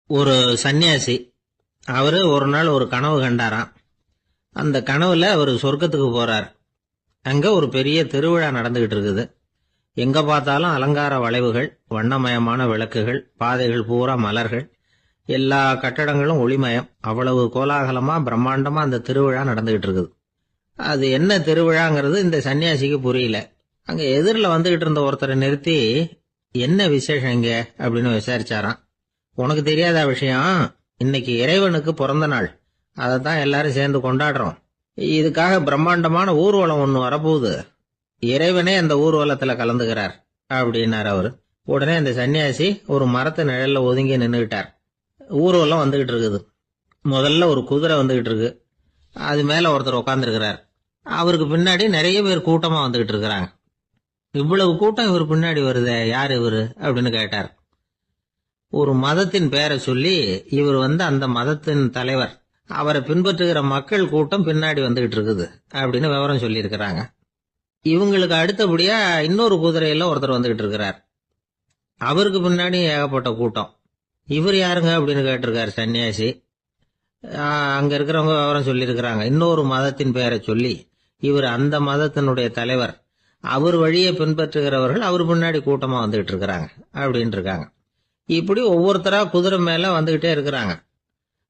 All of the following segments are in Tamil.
ஒரு சன்னியாசி அவரு ஒரு நாள் ஒரு கனவு கண்டாராம். அந்த கனவுல அவர் சொர்க்கத்துக்கு போறார். அங்க ஒரு பெரிய திருவிழா நடந்துகிட்டு இருக்குது. எங்க பார்த்தாலும் அலங்கார வளைவுகள், வண்ணமயமான விளக்குகள், பாதைகள் பூரா மலர்கள், எல்லா கட்டடங்களும் ஒளிமயம். அவ்வளவு கோலாகலமா பிரம்மாண்டமா அந்த திருவிழா நடந்துகிட்டு இருக்குது. அது என்ன திருவிழாங்கிறது இந்த சன்னியாசிக்கு புரியல. அங்க எதிரில் வந்துகிட்டு இருந்த ஒருத்தரை நிறுத்தி, என்ன விசேஷம் இங்க அப்படின்னு விசாரிச்சாராம். உனக்கு தெரியாத விஷயம், இன்னைக்கு இறைவனுக்கு பிறந்த நாள், அதைத்தான் எல்லாரும் சேர்ந்து கொண்டாடுறோம். இதுக்காக பிரம்மாண்டமான ஊர்வலம் ஒண்ணு வரப்போகுது. இறைவனே அந்த ஊர்வலத்துல கலந்துகிறார் அப்படின்னார் அவரு. உடனே அந்த சன்னியாசி ஒரு மரத்து நிழல்ல ஒதுங்கி நின்றுகிட்டார். ஊர்வலம் வந்துகிட்டு இருக்குது. முதல்ல ஒரு குதிரை வந்துகிட்டு இருக்கு. அது மேல ஒருத்தர் உட்காந்துருக்கிறார். அவருக்கு பின்னாடி நிறைய பேர் கூட்டமா வந்துகிட்டு இருக்கிறாங்க. இவ்வளவு கூட்டம் இவர் பின்னாடி வருதே, யார் இவரு அப்படின்னு கேட்டார். ஒரு மதத்தின் பெயரை சொல்லி, இவர் அந்த மதத்தின் தலைவர், அவரை பின்பற்றுகிற மக்கள் கூட்டம் பின்னாடி வந்துகிட்டு இருக்குது அப்படின்னு விவரம் சொல்லி இருக்கிறாங்க. இவங்களுக்கு அடுத்தபடியா இன்னொரு குதிரையில ஒருத்தர் வந்துகிட்டு இருக்கிறார். அவருக்கு பின்னாடி ஏகப்பட்ட கூட்டம். இவர் யாருங்க அப்படின்னு கேட்டிருக்காரு சன்னியாசி. அங்க இருக்கிறவங்க விவரம் சொல்லி இருக்கிறாங்க. இன்னொரு மதத்தின் பெயரை சொல்லி, இவர் அந்த மதத்தினுடைய தலைவர், அவர் வழியை பின்பற்றுகிறவர்கள் அவர் பின்னாடி கூட்டமா வந்துகிட்டு இருக்கிறாங்க அப்படின்னு இருக்காங்க. இப்படி ஒவ்வொருத்தரா குதிரை மேல வந்துகிட்டே இருக்கிறாங்க.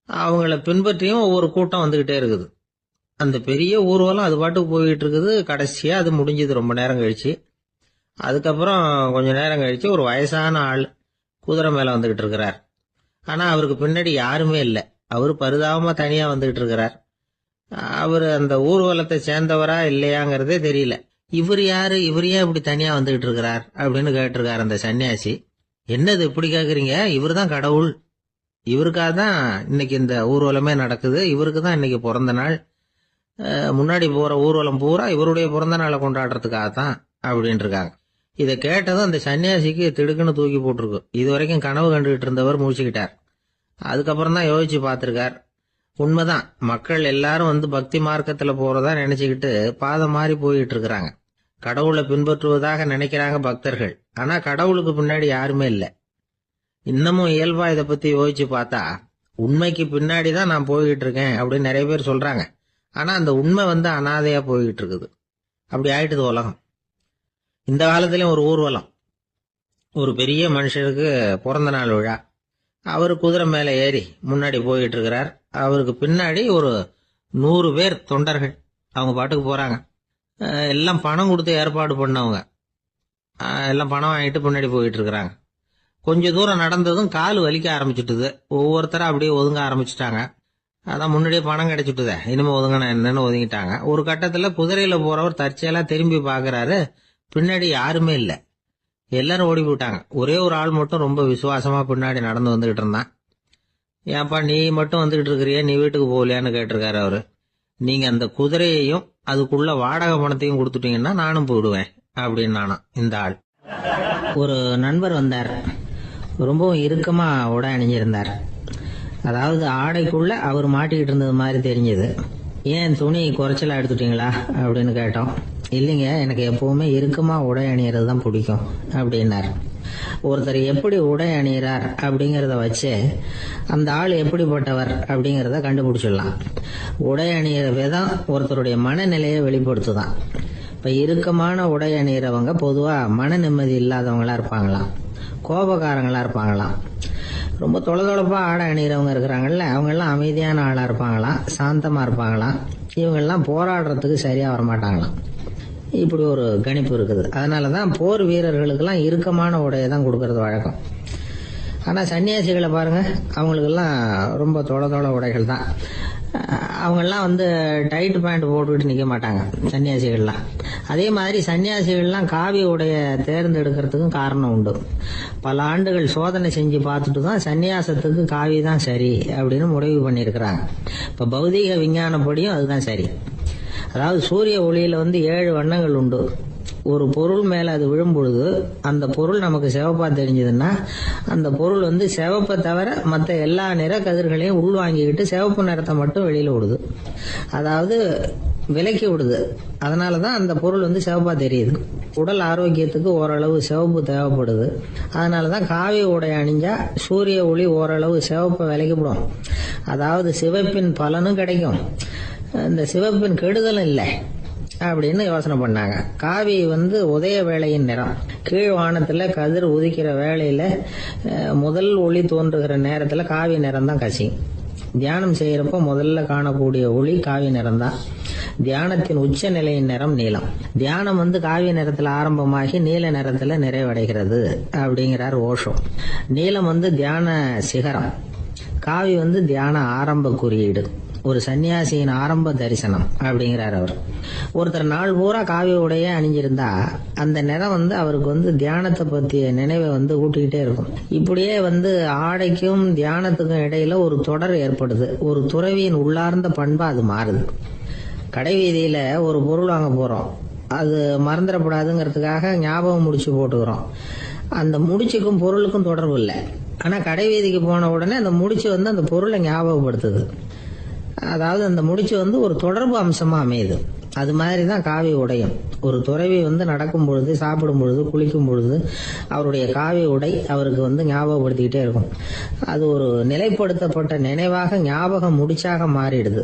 அவங்கள பின்பற்றியும் ஒவ்வொரு கூட்டம் வந்துகிட்டே இருக்குது. அந்த பெரிய ஊர்வலம் அது பாட்டுக்கு போயிட்டு இருக்குது. கடைசியா அது முடிஞ்சது ரொம்ப நேரம் கழிச்சு. அதுக்கப்புறம் கொஞ்ச நேரம் கழிச்சு ஒரு வயசான ஆள் குதிரை மேல வந்துகிட்டு இருக்கிறார். ஆனா அவருக்கு பின்னாடி யாருமே இல்லை. அவரு பரிதாபமா தனியா வந்துகிட்டு இருக்கிறார். அவரு அந்த ஊர்வலத்தை சேர்ந்தவரா இல்லையாங்கிறதே தெரியல. இவர் யாரு, இவர் ஏன் இப்படி தனியா வந்துகிட்டு இருக்கிறார் அப்படின்னு கேட்டிருக்காரு அந்த சன்னியாசி. என்னது இப்படி கேக்குறீங்க, இவர் தான் கடவுள். இவருக்காக தான் இன்னைக்கு இந்த ஊர்வலமே நடக்குது. இவருக்கு தான் இன்னைக்கு பிறந்த நாள். முன்னாடி போற ஊர்வலம் பூரா இவருடைய பிறந்த நாளை கொண்டாடுறதுக்காகத்தான் அப்படின்னு இருக்காங்க. இதை கேட்டதும் அந்த சன்னியாசிக்கு திடுக்குன்னு தூக்கி போட்டிருக்கு. இது வரைக்கும் கனவு கண்டுகிட்டு இருந்தவர் மூழ்கிட்டார். அதுக்கப்புறம் தான் யோசிச்சு பார்த்திருக்கார். உண்மைதான், மக்கள் எல்லாரும் பக்தி மார்க்கத்துல போறதா நினைச்சுக்கிட்டு பாதை மாறி போயிட்டு இருக்கிறாங்க. கடவுளை பின்பற்றுவதாக நினைக்கிறாங்க பக்தர்கள். ஆனா கடவுளுக்கு பின்னாடி யாருமே இல்லை. இன்னமும் இயல்பா இதை பத்தி யோசிச்சு பார்த்தா, உண்மைக்கு பின்னாடி தான் நான் போய்கிட்டு இருக்கேன் அப்படின்னு நிறைய பேர் சொல்றாங்க. ஆனா அந்த உண்மை அனாதையா போய்கிட்டு இருக்குது. அப்படி ஆயிட்டுது உலகம். இந்த காலத்திலயும் ஒரு ஊர்வலம். ஒரு பெரிய மனுஷருக்கு பிறந்த நாள் விழா. அவரு குதிரை மேல ஏறி முன்னாடி போயிட்டு இருக்கிறார். அவருக்கு பின்னாடி ஒரு 100 பேர் தொண்டர்கள். அவங்க பாட்டுக்கு போறாங்க. எல்லாம் பணம் கொடுத்து ஏற்பாடு பண்ணவங்க. எல்லாம் பணம் வாங்கிட்டு பின்னாடி போயிட்டு இருக்கிறாங்க. கொஞ்ச தூரம் நடந்ததும் கால் வலிக்க ஆரம்பிச்சுட்டுது. ஒவ்வொருத்தரும் அப்படியே ஒதுங்க ஆரம்பிச்சுட்டாங்க. அதான் முன்னாடியே பணம் கிடைச்சிட்டுதே, இனிமே ஒதுங்கின என்னன்னு ஒதுங்கிட்டாங்க. ஒரு கட்டத்துல குதிரையில போறவர் தற்செயலா திரும்பி பாக்குறாரு. பின்னாடி யாருமே இல்லை. எல்லாரும் ஓடி போயிட்டாங்க. ஒரே ஒரு ஆள் மட்டும் ரொம்ப விசுவாசமா பின்னாடி நடந்து வந்துகிட்டு இருந்தான். ஏன்பா நீ மட்டும் வந்துகிட்டு இருக்கிறிய, நீ வீட்டுக்கு போகலையான்னு கேட்டிருக்காரு அவரு. நீங்க அந்த குதிரையையும் அதுக்குள்ள வாடகை பணத்தையும் கொடுத்துட்டீங்கன்னா நானும் போயிடுவேன் அப்படின்னு நானும். இந்த ஆள் ஒரு நண்பர் வந்தார். ரொம்பவும் இறுக்கமா உடை அணிஞ்சிருந்தார். அதாவது ஆடைக்குள்ள அவர் மாட்டிக்கிட்டு இருந்தது மாதிரி தெரிஞ்சது. ஏன் துணி குறைச்சலா எடுத்துட்டீங்களா அப்படின்னு கேட்டோம். இல்லைங்க, எனக்கு எப்பவுமே இறுக்கமா உடை அணியறது தான் பிடிக்கும் அப்படின்னார். ஒருத்தர் எப்படி உடை அணிகிறார் அப்படிங்கிறத வச்சு அந்த ஆள் எப்படிப்பட்டவர் அப்படிங்கிறத கண்டுபிடிச்சிடலாம். உடை அணிகிற விதம் ஒருத்தருடைய மனநிலையை வெளிப்படுத்துதான். இப்ப இறுக்கமான உடை அணிகிறவங்க பொதுவா மன நிம்மதி இல்லாதவங்களா இருப்பாங்களாம், கோபக்காரங்களா இருப்பாங்களாம். ரொம்ப தொலைதொலைப்பா ஆடை அணிகிறவங்க இருக்கிறாங்கல்ல, அவங்க எல்லாம் அமைதியான ஆளா இருப்பாங்களாம், சாந்தமா இருப்பாங்களாம். இவங்கெல்லாம் போராடுறதுக்கு சரியா வரமாட்டாங்களாம். இப்படி ஒரு கணிப்பு இருக்குது. அதனாலதான் போர் வீரர்களுக்கெல்லாம் இறுக்கமான உடையை தான் கொடுக்கறது வழக்கம். ஆனா சன்னியாசிகளை பாருங்க, அவங்களுக்கெல்லாம் ரொம்ப தொலை உடைகள் தான். அவங்கெல்லாம் டைட் பேண்ட் போட்டுக்கிட்டு நிக்க மாட்டாங்க சன்னியாசிகள்லாம். அதே மாதிரி சன்னியாசிகள்லாம் காவி உடைய தேர்ந்தெடுக்கிறதுக்கும் காரணம் உண்டு. பல ஆண்டுகள் சோதனை செஞ்சு பார்த்துட்டு தான் சன்னியாசத்துக்கு காவி தான் சரி அப்படின்னு முடிவு பண்ணியிருக்கிறாங்க. இப்ப பௌதீக விஞ்ஞானப்படியும் அதுதான் சரி. அதாவது சூரிய ஒளியில 7 வண்ணங்கள் உண்டு. ஒரு பொருள் மேல அது விழும் பொழுது அந்த பொருள் நமக்கு சிவப்பா தெரிஞ்சதுன்னா அந்த பொருள் வந்து சிவப்பை தவிர மற்ற எல்லா நிற கதிர்களையும் உள்வாங்கிக்கிட்டு சிவப்பு நிறத்தை மட்டும் வெளியில விடுது. அதாவது விலக்கி விடுது. அதனாலதான் அந்த பொருள் வந்து சிவப்பா தெரியுது. உடல் ஆரோக்கியத்துக்கு ஓரளவு சிவப்பு தேவைப்படுது. அதனாலதான் காவி உடை அணிஞ்சா சூரிய ஒளி ஓரளவு சிவப்பை விலக்கிவிடும். அதாவது சிவப்பின் பலனும் கிடைக்கும், இந்த சிவப்பின் கெடுதலும் இல்லை அப்படின்னு யோசனை பண்ணாங்க. காவி வந்து உதய வேளையின் நிறம். கீழ் வானத்துல கதிர் உதிக்கிற வேளையில முதல் ஒளி தோன்றுகிற நேரத்துல காவி நிறம் தான் கசியும். தியானம் செய்யறப்ப முதல்ல காணக்கூடிய ஒளி காவி நிறம் தான். தியானத்தின் உச்ச நிலையின் நிறம் நீலம். தியானம் வந்து காவி நிறத்துல ஆரம்பமாகி நீல நிறத்துல நிறைவடைகிறது அப்படிங்கிறார் ஓஷோ. நீலம் வந்து தியான சிகரம், காவி வந்து தியான ஆரம்ப குறியீடு, ஒரு சன்னியாசியின் ஆரம்ப தரிசனம் அப்படிங்கிறார் அவர். ஒருத்தர் நாள் பூரா காவி உடைய அணிஞ்சிருந்தா அந்த நிறம் வந்து அவருக்கு வந்து தியானத்தை பற்றிய நினைவை வந்து ஊட்டிக்கிட்டே இருக்கும். இப்படியே வந்து ஆடைக்கும் தியானத்துக்கும் இடையில ஒரு தொடர் ஏற்படுது. ஒரு துறவியின் உள்ளார்ந்த பண்பா அது மாறுது. கடை வீதியில ஒரு பொருள் வாங்க போறோம், அது மறந்துடக்கூடாதுங்கிறதுக்காக ஞாபகம் முடிச்சு போட்டுக்கிறோம். அந்த முடிச்சுக்கும் பொருளுக்கும் தொடர்பு இல்லை. ஆனா கடை வீதிக்கு போன உடனே அந்த முடிச்சு வந்து அந்த பொருளை ஞாபகப்படுத்துது. அதாவது அந்த முடிச்சு வந்து ஒரு தொடர்பு அம்சமா அமையுது. அது மாதிரிதான் காவி உடையும். ஒரு துறவி வந்து நடக்கும் பொழுது, சாப்பிடும் பொழுது, குளிக்கும் பொழுது அவருடைய காவி உடை அவருக்கு வந்து ஞாபகப்படுத்திக்கிட்டே இருக்கும். அது ஒரு நிலைப்படுத்தப்பட்ட நினைவாக ஞாபக முடிச்சாக மாறிடுது.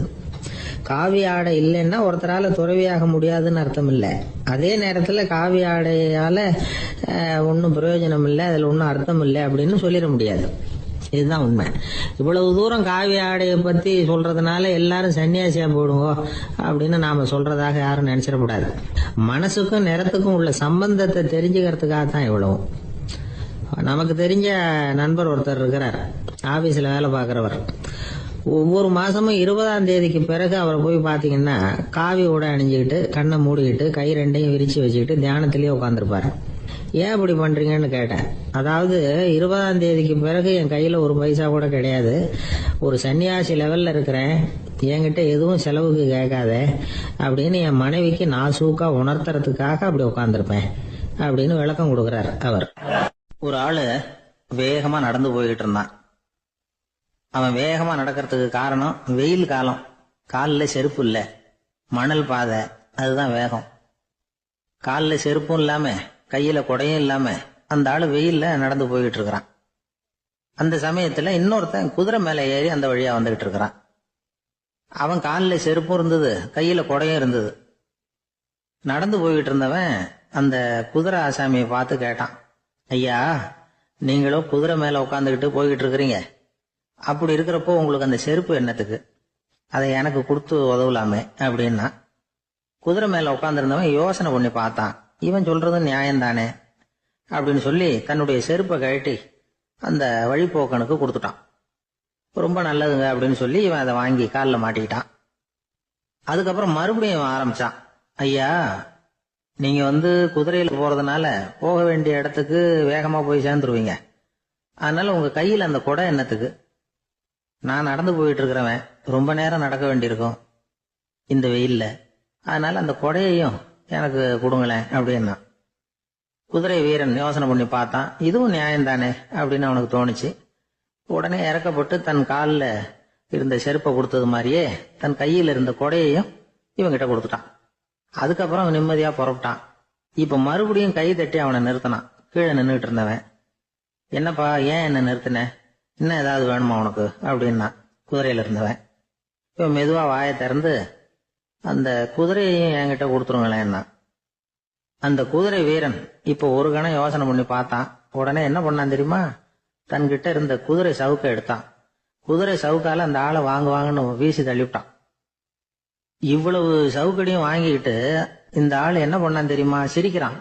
காவி ஆடை இல்லைன்னா ஒருத்தரால துறவியாக முடியாதுன்னு அர்த்தம் இல்லை. அதே நேரத்துல காவி ஆடையால ஒன்னும் பிரயோஜனம் இல்லை, அதுல ஒன்னும் அர்த்தம் இல்லை அப்படின்னு சொல்லிட முடியாது. இதுதான் உண்மை. இவ்வளவு தூரம் காவி ஆடையை பத்தி சொல்றதுனால எல்லாரும் சன்னியாசியா போடுங்க அப்படின்னு நாம சொல்றதாக யாரும் நினைச்சிடக்கூடாது. மனசுக்கும் நிறத்துக்கும் உள்ள சம்பந்தத்தை தெரிஞ்சுக்கிறதுக்காக தான் இவ்வளவு. நமக்கு தெரிஞ்ச நண்பர் ஒருத்தர் இருக்கிறார், ஆபீஸ்ல வேலை பார்க்கிறவர். ஒவ்வொரு மாசமும் 20ஆம் தேதிக்கு பிறகு அவரை போய் பாத்தீங்கன்னா காவி உடை அணிஞ்சுக்கிட்டு, கண்ணை மூடிக்கிட்டு, கை ரெண்டையும் விரிச்சு வச்சுக்கிட்டு தியானத்திலேயே உட்காந்துருப்பாரு. ஏன் இப்படி பண்றீங்கன்னு கேட்டேன். அதாவது 20ஆம் தேதிக்கு பிறகு என் கையில ஒரு பைசா கூட கிடையாது, ஒரு சன்னியாசி லெவல்ல இருக்கிறேன், என்கிட்ட எதுவும் செலவுக்கு கேட்காத அப்படின்னு என் மனைவிக்கு நாசூக்கா உணர்த்துறதுக்காக அப்படி உட்காந்துருப்பேன் அப்படின்னு விளக்கம் கொடுக்கிறார் அவர். ஒரு ஆளு வேகமா நடந்து போய்கிட்டு இருந்தான். அவன் வேகமா நடக்கிறதுக்கு காரணம் வெயில் காலம், காலில் செருப்பு இல்லை, மணல் பாதை, அதுதான் வேகம். காலில் செருப்பும் இல்லாம கையில கொடையும் இல்லாம அந்த ஆளு வெயில்ல நடந்து போய்கிட்டு இருக்கிறான். அந்த சமயத்துல இன்னொருத்தன் குதிரை மேல ஏறி அந்த வழியா வந்துகிட்டு இருக்கிறான். அவன் காலில் செருப்பும் இருந்தது, கையில கொடையும் இருந்தது. நடந்து போய்கிட்டு இருந்தவன் அந்த குதிரை ஆசாமியை பார்த்து கேட்டான், ஐயா, நீங்களும் குதிரை மேல உட்காந்துக்கிட்டு போய்கிட்டு இருக்கிறீங்க, அப்படி இருக்கிறப்போ உங்களுக்கு அந்த செருப்பு என்னத்துக்கு, அதை எனக்கு கொடுத்து உதவலாமே அப்படின்னா. குதிரை மேல உட்காந்துருந்தவன் யோசனை பண்ணி பார்த்தான். இவன் சொல்றது நியாயம்தானே அப்படின்னு சொல்லி தன்னுடைய செருப்பை கழட்டி அந்த வழிபோக்கனுக்கு கொடுத்துட்டான். ரொம்ப நல்லதுங்க அப்படின்னு சொல்லி இவன் அதை வாங்கி காலில் மாட்டிக்கிட்டான். அதுக்கப்புறம் மறுபடியும் ஆரம்பிச்சான், ஐயா, நீங்க வந்து குதிரையில போறதுனால போக வேண்டிய இடத்துக்கு வேகமா போய் சேர்ந்துருவீங்க, அதனால உங்க கையில் அந்த கொடை என்னத்துக்கு, நான் நடந்து போயிட்டு இருக்கிறவன், ரொம்ப நேரம் நடக்க வேண்டியிருக்கும் இந்த வெயில்ல, அதனால அந்த கொடையையும் எனக்கு கொடுங்களேன் அப்படின்னா. குதிரை வீரன் யோசனை பண்ணி பார்த்தான், இதுவும் நியாயம்தானே அப்படின்னு அவனுக்கு தோணுச்சு. உடனே இறக்கப்பட்டு தன் காலில் இருந்த செருப்பை கொடுத்தது மாதிரியே தன் கையில் இருந்த கொடையையும் இவங்கிட்ட கொடுத்துட்டான். அதுக்கப்புறம் அவன் நிம்மதியா புறப்பட்டான். இப்ப மறுபடியும் கை தட்டி அவனை நிறுத்தினான். கீழே நின்றுட்டு இருந்தவன், என்னப்பா ஏன் என்ன நிறுத்தின, இன்னும் ஏதாவது வேணுமா உனக்கு அப்படின்னா குதிரையில இருந்தவன். இவன் மெதுவா வாயை திறந்து அந்த குதிரையையும் என்கிட்ட கொடுத்துருங்களேன்னா. அந்த குதிரை வீரன் இப்ப ஒரு கணம் யோசனை பண்ணி பார்த்தான். உடனே என்ன பண்ணான் தெரியுமா, தன்கிட்ட இருந்த குதிரை சவுக்கை எடுத்தான். குதிரை சவுக்கால அந்த ஆளை வாங்குவாங்கன்னு வீசி தள்ளிவிட்டான். இவ்வளவு சவுக்கடியும் வாங்கிக்கிட்டு இந்த ஆள் என்ன பண்ணான் தெரியுமா, சிரிக்கிறான்.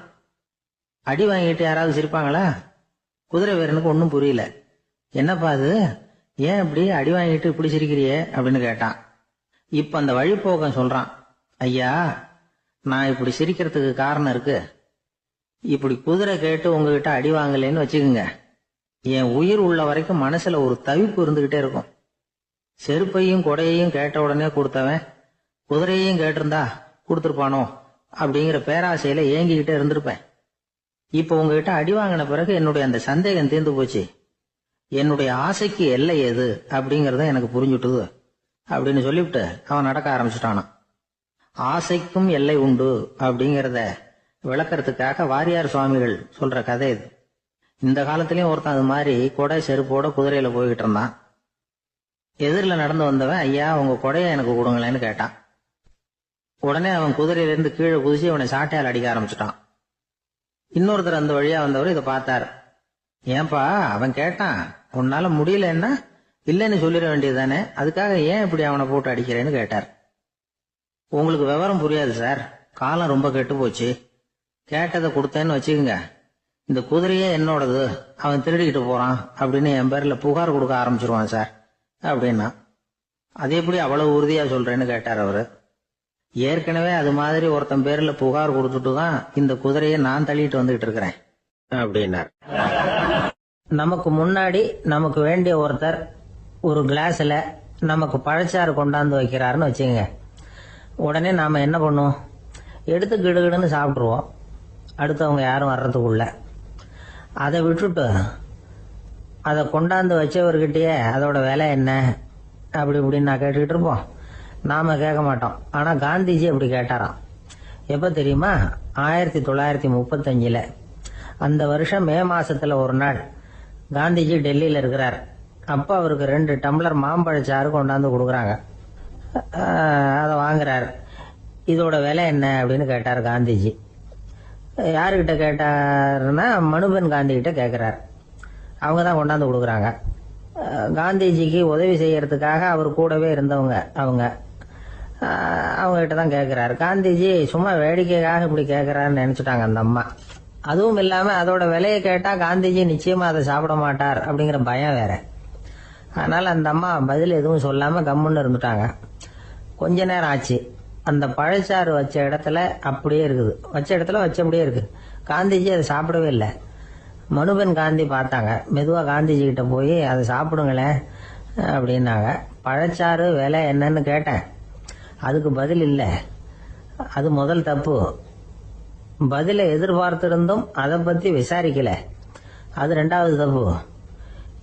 அடி வாங்கிட்டு யாராவது சிரிப்பாங்களா? குதிரை வீரனுக்கு ஒன்னும் புரியல. என்னப்பா அது, ஏன் இப்படி அடி வாங்கிட்டு இப்படி சிரிக்கிறியே அப்படின்னு கேட்டான். இப்ப அந்த வழிபோக்கன் சொல்றான், ஐயா, நான் இப்படி சிரிக்கிறதுக்கு காரணம் இருக்கு. இப்படி குதிரை கேட்டு உங்ககிட்ட அடி வாங்கலேன்னு வச்சுக்கோங்க, என் உயிர் உள்ள வரைக்கும் மனசுல ஒரு தவிப்பு இருந்துகிட்டே இருக்கும். செருப்பையும் கொடையையும் கேட்ட உடனே கொடுத்தவன் குதிரையையும் கேட்டிருந்தா கொடுத்துருப்பானோ அப்படிங்கிற பேராசையில ஏங்கிக்கிட்டே இருந்திருப்பேன். இப்ப உங்ககிட்ட அடி வாங்கின பிறகு என்னுடைய அந்த சந்தேகம் தீர்ந்து போச்சு. என்னுடைய ஆசைக்கு எல்லை எது அப்படிங்கறத எனக்கு புரிஞ்சுட்டுது அப்படின்னு சொல்லிவிட்டு அவன் நடக்க ஆரம்பிச்சுட்டானான். ஆசைக்கும் எல்லை உண்டு அப்படிங்கறத விளக்கறதுக்காக வாரியார் சுவாமிகள் சொல்ற கதை இது. இந்த காலத்திலயும் ஒருத்தன் அது மாதிரி கொடை செருப்போட குதிரையில போய்கிட்டு இருந்தான். எதிரில் நடந்து வந்தவன், ஐயா உங்க கொடையை எனக்கு கொடுங்களேன்னு கேட்டான். உடனே அவன் குதிரையிலிருந்து கீழே குதிச்சு அவனை சாட்டையால் அடிக்க ஆரம்பிச்சுட்டான். இன்னொருத்தர் அந்த வழியா வந்தவர் இதை பார்த்தார். ஏன்பா அவன் கேட்டான், உன்னால முடியலன்னா இல்லைன்னு சொல்லிட வேண்டியதுதானே, அதுக்காக ஏன் இப்படி அவனை போட்டு அடிக்கிறேன்னு கேட்டார். உங்களுக்கு விவரம் புரியாது சார், காலம் ரொம்ப கெட்டு போச்சு. கேட்டதை கொடுத்தேன்னு வச்சுக்கோங்க, இந்த குதிரையே என்னோடது, அவன் திருடிக்கிட்டு போறான் அப்படின்னு என் பேர்ல புகார் கொடுக்க ஆரம்பிச்சிருவான் சார் அப்படின்னா. அது எப்படி அவ்வளவு உறுதியா சொல்றேன்னு கேட்டார் அவரு. ஏற்கனவே அது மாதிரி ஒருத்தன் பேர்ல புகார் கொடுத்துட்டு தான் இந்த குதிரையை நான் தள்ளிட்டு வந்துகிட்டு இருக்கிறேன் அப்படின்னார். நமக்கு முன்னாடி நமக்கு வேண்டிய ஒருத்தர் ஒரு கிளாஸ்ல நமக்கு பழச்சாறு கொண்டாந்து வைக்கிறாருன்னு வச்சுங்க. உடனே நாம என்ன பண்ணுவோம், எடுத்து கிடுகிடுன்னு சாப்பிட்ருவோம் அடுத்தவங்க யாரும் வர்றதுக்குள்ள. அதை விட்டுட்டு அதை கொண்டாந்து வச்சவர்கிட்டயே அதோட விலை என்ன அப்படி இப்படின்னு நான் கேட்டுக்கிட்டு இருப்போம். நாம கேட்க மாட்டோம். ஆனா காந்திஜி அப்படி கேட்டாராம். எப்ப தெரியுமா, 1935 அந்த வருஷம் மே மாசத்துல ஒரு நாள் காந்திஜி டெல்லியில இருக்கிறார். அப்ப அவருக்கு 2 டம்ளர் மாம்பழச்சாறு கொண்டாந்து கொடுக்குறாங்க. அதை வாங்குறாரு. இதோட விலை என்ன அப்படின்னு கேட்டார் காந்திஜி. யாருக்கிட்ட கேட்டாருன்னா மனுபென் காந்தி கிட்ட கேட்கிறார். அவங்க தான் கொண்டாந்து கொடுக்குறாங்க. காந்திஜிக்கு உதவி செய்யறதுக்காக அவர் கூடவே இருந்தவங்க அவங்க கிட்ட தான் கேட்கிறாரு. காந்திஜி சும்மா வேடிக்கைக்காக இப்படி கேட்கிறாருன்னு நினைச்சுட்டாங்க அந்த அம்மா. அதுவும் இல்லாம அதோட விலையை கேட்டா காந்திஜி நிச்சயமா அதை சாப்பிட மாட்டார் அப்படிங்கிற பயம் வேற. அதனால அந்த அம்மா பதில் எதுவும் சொல்லாம கம்முன்னு இருந்துட்டாங்க. கொஞ்ச நேரம் ஆச்சு. அந்த பழச்சாறு வச்ச இடத்துல அப்படியே இருக்குது, வச்ச இடத்துல வச்சபடியே இருக்கு. காந்திஜி அதை சாப்பிடவே இல்லை. மனுபென் காந்தி பார்த்தாங்க. மெதுவா காந்திஜி கிட்ட போய் அதை சாப்பிடுங்களேன் அப்படின்னாங்க. பழச்சாறு விலை என்னன்னு கேட்டேன், அதுக்கு பதில் இல்லை. அது முதல் தப்பு. பதிலை எதிர்பார்த்திருந்தும் அதை பத்தி விசாரிக்கல, அது 2வது தப்பு.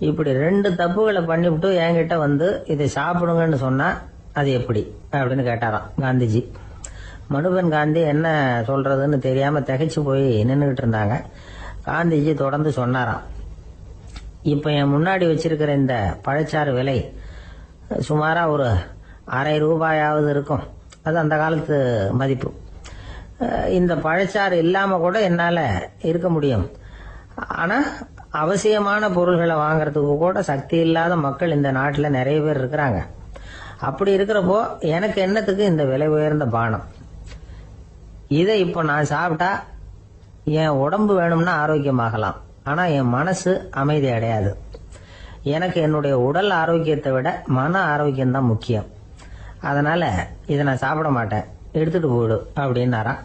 இப்படி 2 தப்புகளை பண்ணிவிட்டு என்கிட்ட வந்து இதை சாப்பிடுங்கன்னு சொன்னா அது எப்படி அப்படின்னு கேட்டாராம் காந்திஜி. மனுபென் காந்தி என்ன சொல்றதுன்னு தெரியாம திகைச்சு போய் நின்றுகிட்டு இருந்தாங்க. காந்திஜி தொடர்ந்து சொன்னாராம், இப்ப என் முன்னாடி வச்சிருக்கிற இந்த பழச்சாறு விலை சுமாரா ஒரு அரை ரூபாயாவது இருக்கும். அது அந்த காலத்து மதிப்பு. இந்த பழச்சாறு இல்லாம கூட என்னால இருக்க முடியும். ஆனா அவசியமான பொருள்களை வாங்கறதுக்கு கூட சக்தி இல்லாத மக்கள் இந்த நாட்டுல நிறைய பேர் இருக்கிறாங்க. அப்படி இருக்கிறப்போ எனக்கு என்னத்துக்கு இந்த விலை உயர்ந்த பானம்? இதை இப்ப நான் சாப்பிட்டா என் உடம்பு வேணும்னா ஆரோக்கியமாகலாம், ஆனா என் மனசு அமைதி அடையாது. எனக்கு என்னுடைய உடல் ஆரோக்கியத்தை விட மன ஆரோக்கியம் தான் முக்கியம். அதனால இதை நான் சாப்பிட மாட்டேன், எடுத்துட்டு போயிடு அப்படின்னாராம்.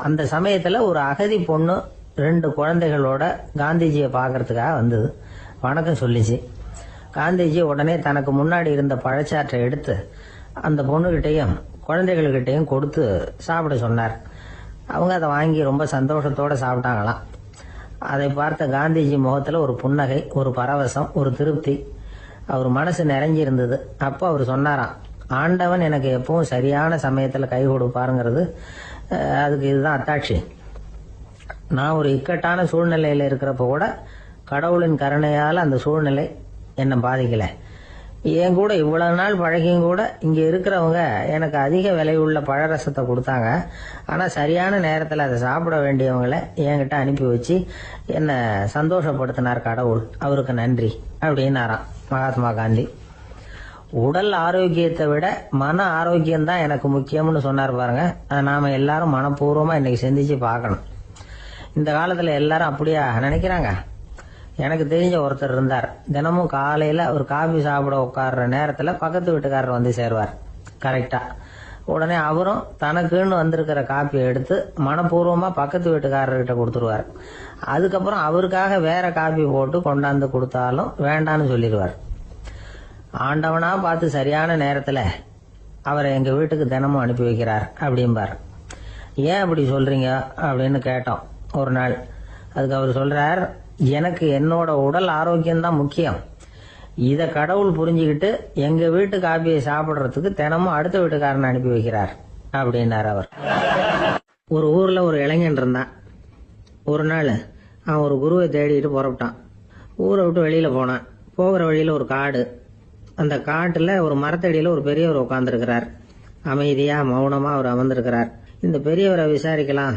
அந்த சமயத்துல ஒரு அகதி பொண்ணு 2 குழந்தைகளோட காந்திஜியை பாக்கிறதுக்காக வந்தது. வணக்கம் சொல்லிச்சு. காந்திஜி உடனே தனக்கு முன்னாடி இருந்த பழச்சாற்றை எடுத்து அந்த பொண்ணுகிட்டையும் குழந்தைகள்கிட்டையும் கொடுத்து சாப்பிட சொன்னார். அவங்க அதை வாங்கி ரொம்ப சந்தோஷத்தோட சாப்பிட்டாங்களாம். அதை பார்த்த காந்திஜி முகத்துல ஒரு புன்னகை, ஒரு பரவசம், ஒரு திருப்தி. அவர் மனசு நிறைஞ்சி இருந்தது. அப்போ அவர் சொன்னாராம், ஆண்டவன் எனக்கு எப்பவும் சரியான சமயத்துல கை கொடுப்பாருங்கிறது அதுக்கு இதுதான் அத்தாட்சி. நான் ஒரு இக்கட்டான சூழ்நிலையில இருக்கிறப்ப கூட கடவுளின் கருணையால அந்த சூழ்நிலை என்ன பாதிக்கல. என் கூட இவ்வளவு நாள் பழகியும் கூட இங்க இருக்கிறவங்க எனக்கு அதிக விலை உள்ள பழரசத்தை கொடுத்தாங்க. ஆனா சரியான நேரத்துல அதை சாப்பிட வேண்டியவங்களை என்கிட்ட அனுப்பி வச்சு என்ன சந்தோஷப்படுத்தினார் கடவுள், அவருக்கு நன்றி அப்படின்னாராம் மகாத்மா காந்தி. உடல் ஆரோக்கியத்தை விட மன ஆரோக்கியம் தான் எனக்கு முக்கியம்னு சொன்னார் பாருங்க. அதை நாம எல்லாரும் மனப்பூர்வமா இன்னைக்கு சிந்திச்சு பார்க்கணும். இந்த காலத்துல எல்லாரும் அப்படியா நினைக்கிறாங்க? எனக்கு தெரிஞ்ச ஒருத்தர் இருந்தார். தினமும் காலையில ஒரு காபி சாப்பிட உட்கார்ற நேரத்துல பக்கத்து வீட்டுக்காரர் வந்து சேருவார் கரெக்டா. உடனே அவரும் தனக்குன்னு வந்திருக்கிற காப்பியை எடுத்து மனப்பூர்வமா பக்கத்து வீட்டுக்காரர்கிட்ட கொடுத்துருவார். அதுக்கப்புறம் அவருக்காக வேற காப்பி போட்டு கொண்டாந்து கொடுத்தாலும் வேண்டான்னு சொல்லிடுவார். ஆண்டவனா பார்த்து சரியான நேரத்துல அவரை எங்க வீட்டுக்கு தினமும் அனுப்பி வைக்கிறார் அப்படிம்பார். ஏன் அப்படி சொல்றீங்க அப்படின்னு கேட்டோம் ஒரு நாள். அதுக்கு அவர் சொல்றார், எனக்கு என்னோட உடல் ஆரோக்கியம்தான் முக்கியம். இதை கடவுள் புரிஞ்சுக்கிட்டு எங்க வீட்டு காப்பியை சாப்பிட்றதுக்கு தினமும் அடுத்த வீட்டுக்காரனை அனுப்பி வைக்கிறார் அப்படின்னார் அவர். ஒரு ஊர்ல ஒரு இளைஞன் இருந்தான். ஒரு நாள் அவன் ஒரு குருவை தேடிட்டு புறப்பட்டான். ஊரை விட்டு வெளியில போனான். போகிற வழியில ஒரு காடு. அந்த காட்டுல ஒரு மரத்தடியில ஒரு பெரியவர் உட்கார்ந்துருக்கிறார். அமைதியா மௌனமா அவர் அமர்ந்திருக்கிறார். இந்த பெரியவரை விசாரிக்கலாம்,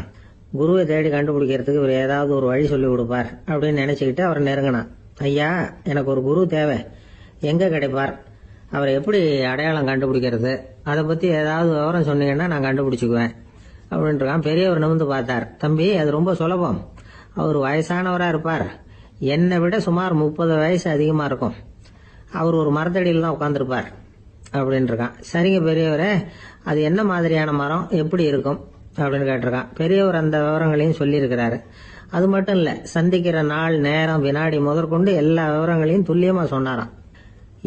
குருவை தேடி கண்டுபிடிக்கிறதுக்கு இவர் ஏதாவது ஒரு வழி சொல்லி கொடுப்பார் அப்படின்னு நினைச்சுக்கிட்டு அவர் நெருங்கினான். ஐயா, எனக்கு ஒரு குரு தேவை, எங்க கிடைப்பார்? அவரை எப்படி அடையாளம் கண்டுபிடிக்கிறது? அதை பத்தி ஏதாவது விவரம் சொன்னீங்கன்னா நான் கண்டுபிடிச்சுக்குவேன் அப்படின்றான். பெரியவர் நிமிர்ந்து பார்த்தார். தம்பி, அது ரொம்ப சுலபம். அவர் வயசானவரா இருப்பார். என்னை விட சுமார் 30 வயசு அதிகமா இருக்கும். அவர் ஒரு மரத்தடியில் தான் உட்கார்ந்துருப்பார் அப்படின்னு இருக்கான். சரிங்க பெரியவரே, அது என்ன மாதிரியான மரம், எப்படி இருக்கும் அப்படின்னு கேட்டிருக்கான். பெரியவர் அந்த விவரங்களையும் சொல்லியிருக்கிறாரு. அது மட்டும் இல்ல, சந்திக்கிற நாள், நேரம், வினாடி முதற்கொண்டு எல்லா விவரங்களையும் துல்லியமா சொன்னாராம்.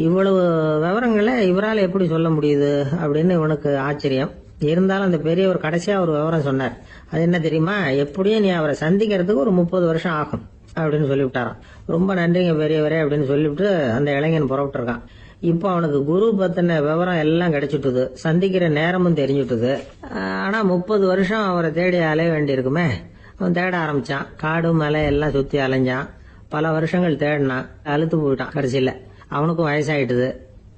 இவ்வளவு விவரங்களை இவரால் எப்படி சொல்ல முடியுது அப்படின்னு இவனுக்கு ஆச்சரியம். இருந்தாலும் அந்த பெரியவர் கடைசியா ஒரு விவரம் சொன்னார். அது என்ன தெரியுமா? எப்படியும் நீ அவரை சந்திக்கிறதுக்கு ஒரு 30 வருஷம் ஆகும் அப்படின்னு சொல்லிவிட்டாராம். ரொம்ப நன்றிங்க பெரியவரே அப்படின்னு சொல்லிவிட்டு அந்த இளைஞன் புறப்பட்டு இருக்கான். இப்போ அவனுக்கு குரு பத்தின விவரம் எல்லாம் கிடைச்சிட்டுது, சந்திக்கிற நேரமும் தெரிஞ்சுட்டுது. ஆனா 30 வருஷம் அவரை தேடி அலைய வேண்டியிருக்குமே. அவன் தேட ஆரம்பிச்சான். காடு மலை எல்லாம் சுத்தி அலைஞ்சான். பல வருஷங்கள் தேடினான். அழுத்து போயிட்டான். கடைசியில அவனுக்கும் வயசாயிட்டுது.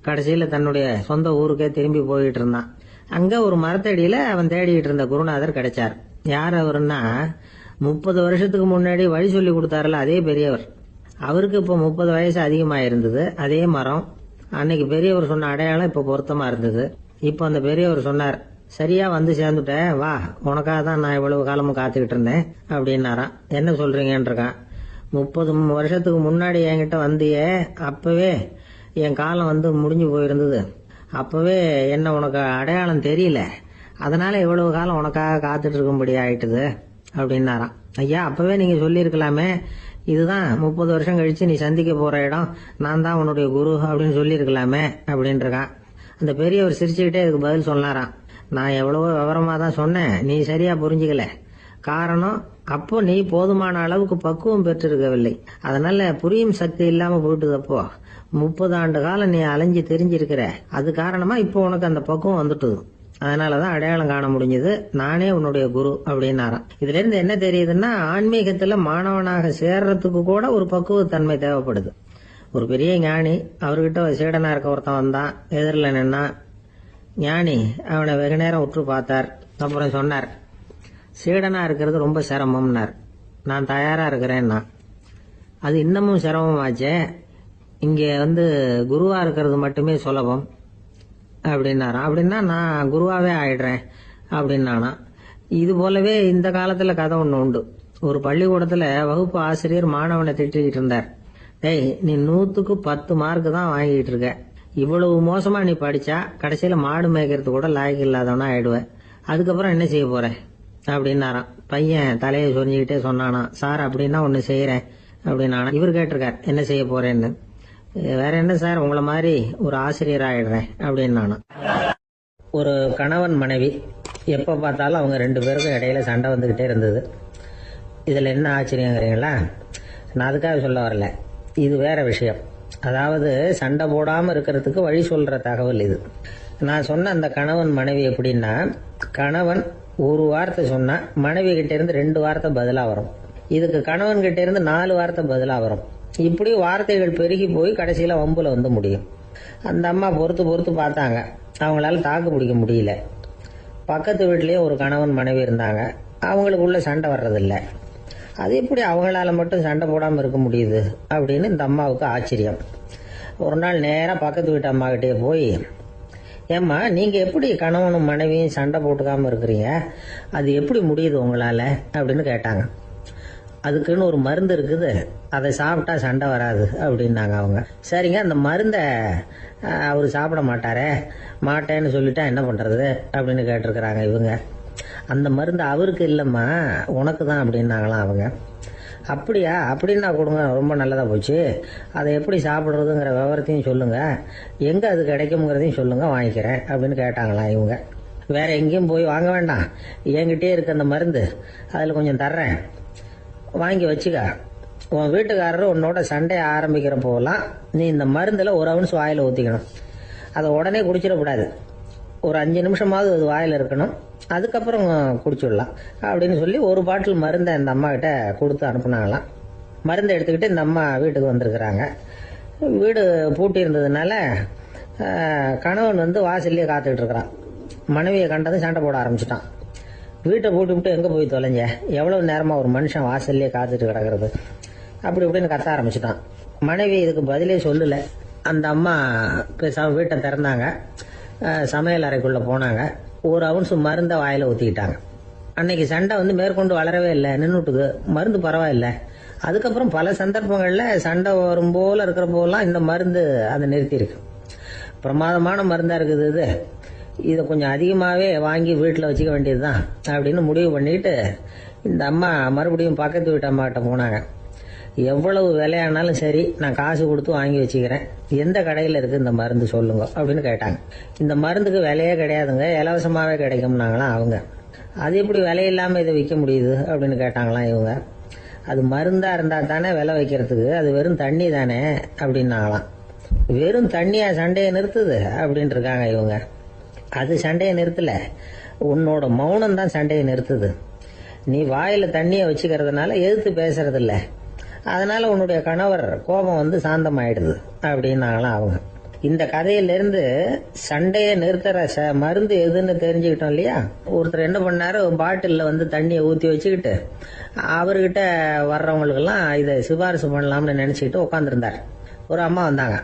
கடைசியில தன்னுடைய சொந்த ஊருக்கே திரும்பி போயிட்டு இருந்தான். அங்க ஒரு மரத்தடியில அவன் தேடிட்டு இருந்த குருநாதர் கிடைச்சார். யார் அவருன்னா, 30 வருஷத்துக்கு முன்னாடி வழி சொல்லி கொடுத்தாருல அதே பெரியவர். அவருக்கு இப்போ 30 வயசு அதிகமா இருந்தது. அதே மரம். அன்னைக்கு பெரியவர் சொன்ன அடையாளம் இப்ப பொருத்தமா இருந்தது. இப்போ அந்த பெரியவர் சொன்னார், சரியா வந்து சேர்ந்துட்டேன், வா, உனக்காக தான் நான் இவ்வளவு காலமும் காத்துக்கிட்டு இருந்தேன் அப்படின்னாராம். என்ன சொல்றீங்கன்றிருக்கான். 30 வருஷத்துக்கு முன்னாடி என்கிட்ட வந்தியே, அப்பவே என் காலம் வந்து முடிஞ்சு போயிருந்தது. அப்பவே என்ன உனக்கு அடையாளம் தெரியல, அதனால இவ்வளவு காலம் உனக்காக காத்துட்டு இருக்கும்படி ஆயிட்டுது அப்படின்னாராம். ஐயா, அப்பவே நீங்க சொல்லியிருக்கலாமே, இதுதான் 30 வருஷம் கழிச்சு நீ சந்திக்க போற இடம், நான் தான் உன்னுடைய குரு அப்படின்னு சொல்லியிருக்கலாமே அப்படின்றான். அந்த பெரியவர் சிரிச்சுக்கிட்டே இதுக்கு பதில் சொன்னாராம். நான் எவ்வளவோ விவரமா தான் சொன்னேன், நீ சரியா புரிஞ்சுக்கல. காரணம், அப்போ நீ போதுமான அளவுக்கு பக்குவம் பெற்றிருக்கவில்லை. அதனால புரியும் சக்தி இல்லாம போயிட்டுது. அப்போ 30 ஆண்டு காலம் நீ அலைஞ்சு தெரிஞ்சிருக்கிற, அது காரணமா இப்போ உனக்கு அந்த பக்குவம் வந்துட்டுது. அதனாலதான் அடையாளம் காண முடிஞ்சது, நானே உன்னுடைய குரு அப்படின்னாராம். இதுல இருந்து என்ன தெரியுதுன்னா, ஆன்மீகத்துல மாணவனாக சேர்றதுக்கு கூட ஒரு பக்குவத்தன்மை தேவைப்படுது. ஒரு பெரிய ஞானி, அவர்கிட்ட சீடனா இருக்க ஒருத்தன் வந்தான். எதிரில் நின்னா. ஞானி அவனை வெகு நேரம் உற்று பார்த்தார். அப்புறம் சொன்னார், சீடனா இருக்கிறது ரொம்ப சிரமம்னார். நான் தயாரா இருக்கிறேன்னா. அது இன்னமும் சிரமமாச்சே, இங்க குருவா இருக்கிறது மட்டுமே சுலபம் அப்படின்னாராம். அப்படின்னா நான் குருவாவே ஆயிடுறேன் அப்படின்னானா. இது போலவே இந்த காலத்துல கதை ஒண்ணு உண்டு. ஒரு பள்ளிக்கூடத்துல வகுப்பு ஆசிரியர் மாணவனை திட்டிக்கிட்டு இருந்தார். டேய், நீ 100க்கு 10 மார்க் தான் வாங்கிட்டு இருக்க. இவ்வளவு மோசமா நீ படிச்சா கடைசியில மாடு மேய்க்கிறது கூட லாய்க்கு இல்லாதவனா ஆயிடுவேன். அதுக்கப்புறம் என்ன செய்ய போற அப்படின்னாராம். பையன் தலையை சொரிஞ்சுக்கிட்டே சொன்னானா, சார் அப்படின்னா ஒன்னு செய்யறேன் அப்படின்னானா. இவர் கேட்டிருக்கார், என்ன செய்ய போறேன்னு. வேற என்ன சார், உங்களை மாதிரி ஒரு ஆசிரியர் ஆயிடுறேன் அப்படின்னானா. ஒரு கணவன் மனைவி, எப்ப பார்த்தாலும் அவங்க 2 பேருக்கும் இடையில சண்டை வந்துகிட்டே இருந்தது. இதுல என்ன ஆச்சரியங்கிறீங்களா? நான் அதுக்காக சொல்ல வரல, இது வேற விஷயம். அதாவது சண்டை போடாம இருக்கிறதுக்கு வழி சொல்ற தகவல் இது. நான் சொன்ன அந்த கணவன் மனைவி எப்படின்னா, கணவன் ஒரு வார்த்தை சொன்னா மனைவி கிட்ட இருந்து 2 வார்த்தை பதிலா வரும். இதுக்கு கணவன் கிட்ட இருந்து 4 வார்த்தை பதிலா வரும். இப்படி வார்த்தைகள் பெருகி போய் கடைசியில வம்புல முடியும். அந்த அம்மா பொறுத்து பார்த்தாங்க, அவங்களால தாக்கு பிடிக்க முடியல. பக்கத்து வீட்லயே ஒரு கணவன் மனைவி இருந்தாங்க. அவங்களுக்குள்ள சண்டை வர்றதில்ல. அது எப்படி அவங்களால மட்டும் சண்டை போடாம இருக்க முடியுது அப்படின்னு இந்த அம்மாவுக்கு ஆச்சரியம். ஒரு நாள் நேரா பக்கத்து வீட்டு அம்மா கிட்டே போய், ஏம்மா, நீங்க எப்படி கணவனும் மனைவியும் சண்டை போட்டுக்காம இருக்கிறீங்க, அது எப்படி முடியுது உங்களால அப்படின்னு கேட்டாங்க. அதுக்குன்னு ஒரு மருந்து இருக்குது, அதை சாப்பிட்டா சண்டை வராது அப்படின்னாங்க அவங்க. சரிங்க, அந்த மருந்தை அவரு சாப்பிட மாட்டேன்னு சொல்லிட்டா என்ன பண்றது அப்படின்னு கேட்டிருக்கிறாங்க இவங்க. அந்த மருந்து அவருக்கு இல்லம்மா, உனக்கு தான் அப்படின்னாங்களாம் அவங்க. அப்படியா, அப்படின்னா கொடுங்க, ரொம்ப நல்லதா போச்சு. அதை எப்படி சாப்பிடுறதுங்கிற விவரத்தையும் சொல்லுங்க, எங்க அது கிடைக்கும்ங்கிறதையும் சொல்லுங்க, வாங்கிக்கிறேன் அப்படின்னு கேட்டாங்களாம் இவங்க. வேற எங்கேயும் போய் வாங்க வேண்டாம், என்கிட்டயே இருக்க அந்த மருந்து அதில் கொஞ்சம் தர்றேன், வாங்கி வச்சுக்க. உன் வீட்டுக்காரர் உன்னோட சண்டை ஆரம்பிக்கிற போகலாம் நீ இந்த மருந்தில் ஒரு அவுன்ஸ் வாயில் ஊற்றிக்கணும். அதை உடனே குடிச்சிடக்கூடாது, ஒரு 5 நிமிஷமாவது அது வாயில் இருக்கணும், அதுக்கப்புறம் குடிச்சிடலாம் அப்படின்னு சொல்லி ஒரு பாட்டில் மருந்தை இந்த அம்மா கிட்ட கொடுத்து அனுப்புனாங்களாம். மருந்தை எடுத்துக்கிட்டு இந்த அம்மா வீட்டுக்கு வந்திருக்கிறாங்க. வீடு பூட்டி இருந்ததுனால கணவன் வந்து வாசல்லையே காத்துக்கிட்டு இருக்கிறான். மனைவியை கண்டதும் சண்டை போட ஆரம்பிச்சிட்டான். வீட்டை பூட்டி விட்டு எங்கே போய் தொலைஞ்ச, எவ்வளவு நேரமாக ஒரு மனுஷன் வாசல்லையே காத்துட்டு கிடக்கிறது, அப்படி இப்படின்னு கத்த ஆரம்பிச்சிட்டான். மனைவி இதுக்கு பதிலே சொல்லலை. அந்த அம்மா பேசாமல் வீட்டை திறந்தாங்க, சமையல் அறைக்குள்ளே போனாங்க, ஒரு அவுன்ஸ் மருந்தை வாயில் ஊற்றிக்கிட்டாங்க. அன்னைக்கு சண்டை வந்து மேற்கொண்டு வளரவே இல்லை, நின்றுட்டுது. மருந்து பரவாயில்லை. அதுக்கப்புறம் பல சந்தர்ப்பங்களில் சண்டை வரும் போல இருக்கிற போலாம் இந்த மருந்து அதை நிறுத்தியிருக்கு. பிரமாதமான மருந்தாக இருக்குது இது, இதை கொஞ்சம் அதிகமாகவே வாங்கி வீட்டில் வச்சுக்க வேண்டியது தான் அப்படின்னு முடிவு பண்ணிட்டு இந்த அம்மா மறுபடியும் பக்கத்து வீட்டு அம்மாகிட்ட போனாங்க. எவ்வளவு விலையானாலும் சரி நான் காசு கொடுத்து வாங்கி வச்சுக்கிறேன், எந்த கடையில் இருக்குது இந்த மருந்து சொல்லுங்க அப்படின்னு கேட்டாங்க. இந்த மருந்துக்கு விலையே கிடையாதுங்க, இலவசமாகவே கிடைக்கும்னாங்களாம் அவங்க. அது எப்படி விலையில்லாமல் இதை விற்க முடியுது அப்படின்னு கேட்டாங்களாம் இவங்க. அது மருந்தாக இருந்தால் தானே விலை வைக்கிறதுக்கு, அது வெறும் தண்ணி தானே அப்படின்னாங்களாம். வெறும் தண்ணியா சண்டையை நிறுத்துது அப்படின்னு இருக்காங்க இவங்க. அது சண்டையை நிறுத்தல, உன்னோட மௌனம் தான் சண்டையை நிறுத்துது. நீ வாயில தண்ணியை வச்சுக்கிறதுனால எதிர்த்து பேசுறது இல்லை, அதனால உன்னுடைய கணவர் கோபம் வந்து சாந்தமாயிடுது அப்படின்னாங்களாம் அவங்க. இந்த கதையிலிருந்து சண்டையை நிறுத்துற மருந்து எதுன்னு தெரிஞ்சுக்கிட்டோம் இல்லையா. ஒருத்தர் என்ன பண்ணாரு, பாட்டிலில் வந்து தண்ணியை ஊற்றி வச்சுக்கிட்டு அவர்கிட்ட வர்றவங்களுக்கெல்லாம் இதை சிபாரிசு பண்ணலாம்னு நினச்சிக்கிட்டு உட்காந்துருந்தார். ஒரு அம்மா வந்தாங்க.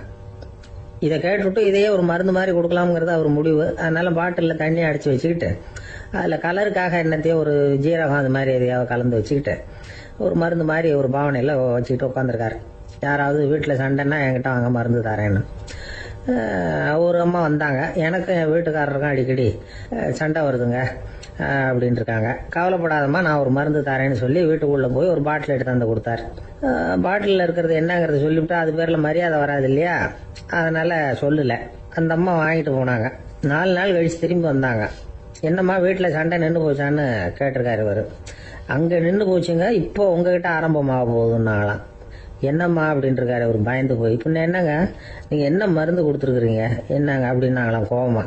இதை கேட்டுவிட்டு இதையே ஒரு மருந்து மாதிரி கொடுக்கலாம்ங்கிறது அவர் முடிவு. அதனால பாட்டிலில் தண்ணியை அடித்து வச்சுக்கிட்டு அதில் கலருக்காக என்னத்தையும் ஒரு ஜீரகம் அது மாதிரி எதையாவது கலந்து வச்சுக்கிட்டு ஒரு மருந்து மாதிரி ஒரு பாவனையில் வச்சுக்கிட்டு உட்காந்துருக்காரு. யாராவது வீட்டில் சண்டைன்னா என்கிட்ட வாங்க மருந்து தரேன்னு. ஒரு அம்மா வந்தாங்க. எனக்கு என் வீட்டுக்காரருக்கும் அடிக்கடி சண்டை வருதுங்க அப்படின்னு இருக்காங்க. கவலைப்படாதம்மா, நான் ஒரு மருந்து தரேன்னு சொல்லி வீட்டுக்குள்ளே போய் ஒரு பாட்டில் எடுத்து வந்து கொடுத்தாரு. பாட்டிலில் இருக்கிறது என்னங்கிறது சொல்லிவிட்டா அது பேரில் மரியாதை வராது இல்லையா, அதனால் சொல்லலை. அந்த அம்மா வாங்கிட்டு போனாங்க. 4 நாள் கழிச்சு திரும்பி வந்தாங்க. என்னம்மா வீட்டில் சண்டை நின்று போச்சான்னு கேட்டிருக்காரு இவர். அங்கே நின்று போச்சுங்க, இப்போ உங்ககிட்ட ஆரம்பமாக போகுதுன்னாங்களாம். என்னம்மா அப்படின்ட்டு இருக்காரு அவர் பயந்து போய். இப்போ என்னங்க நீங்கள் என்ன மருந்து கொடுத்துருக்குறீங்க என்னங்க அப்படின்னாங்களாம் கோவமா.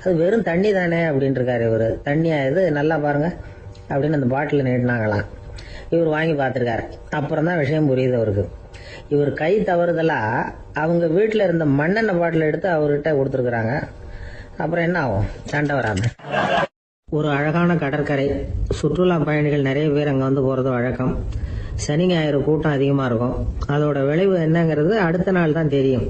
அது வெறும் தண்ணி தானே அப்படின்ட்டு இருக்காரு இவர். தண்ணியா இது, நல்லா பாருங்க அப்படின்னு அந்த பாட்டில் நீட்டினாங்களாம். இவர் வாங்கி பார்த்துருக்காரு. அப்புறம் தான் விஷயம் புரியுது அவருக்கு. இவர் கை தவறுதலா அவங்க வீட்டில் இருந்த மண்ணெண்ணெய் பாட்டில் எடுத்து அவர்கிட்ட கொடுத்துருக்குறாங்க. அப்புறம் என்ன ஆகும், சண்டை வராம. ஒரு அழகான கடற்கரை, சுற்றுலா பயணிகள் நிறைய பேர் அங்கே வந்து போகிறது வழக்கம். சனி ஞாயிறு கூட்டம் அதிகமாக இருக்கும். அதோட விளைவு என்னங்கிறது அடுத்த நாள் தான் தெரியும்.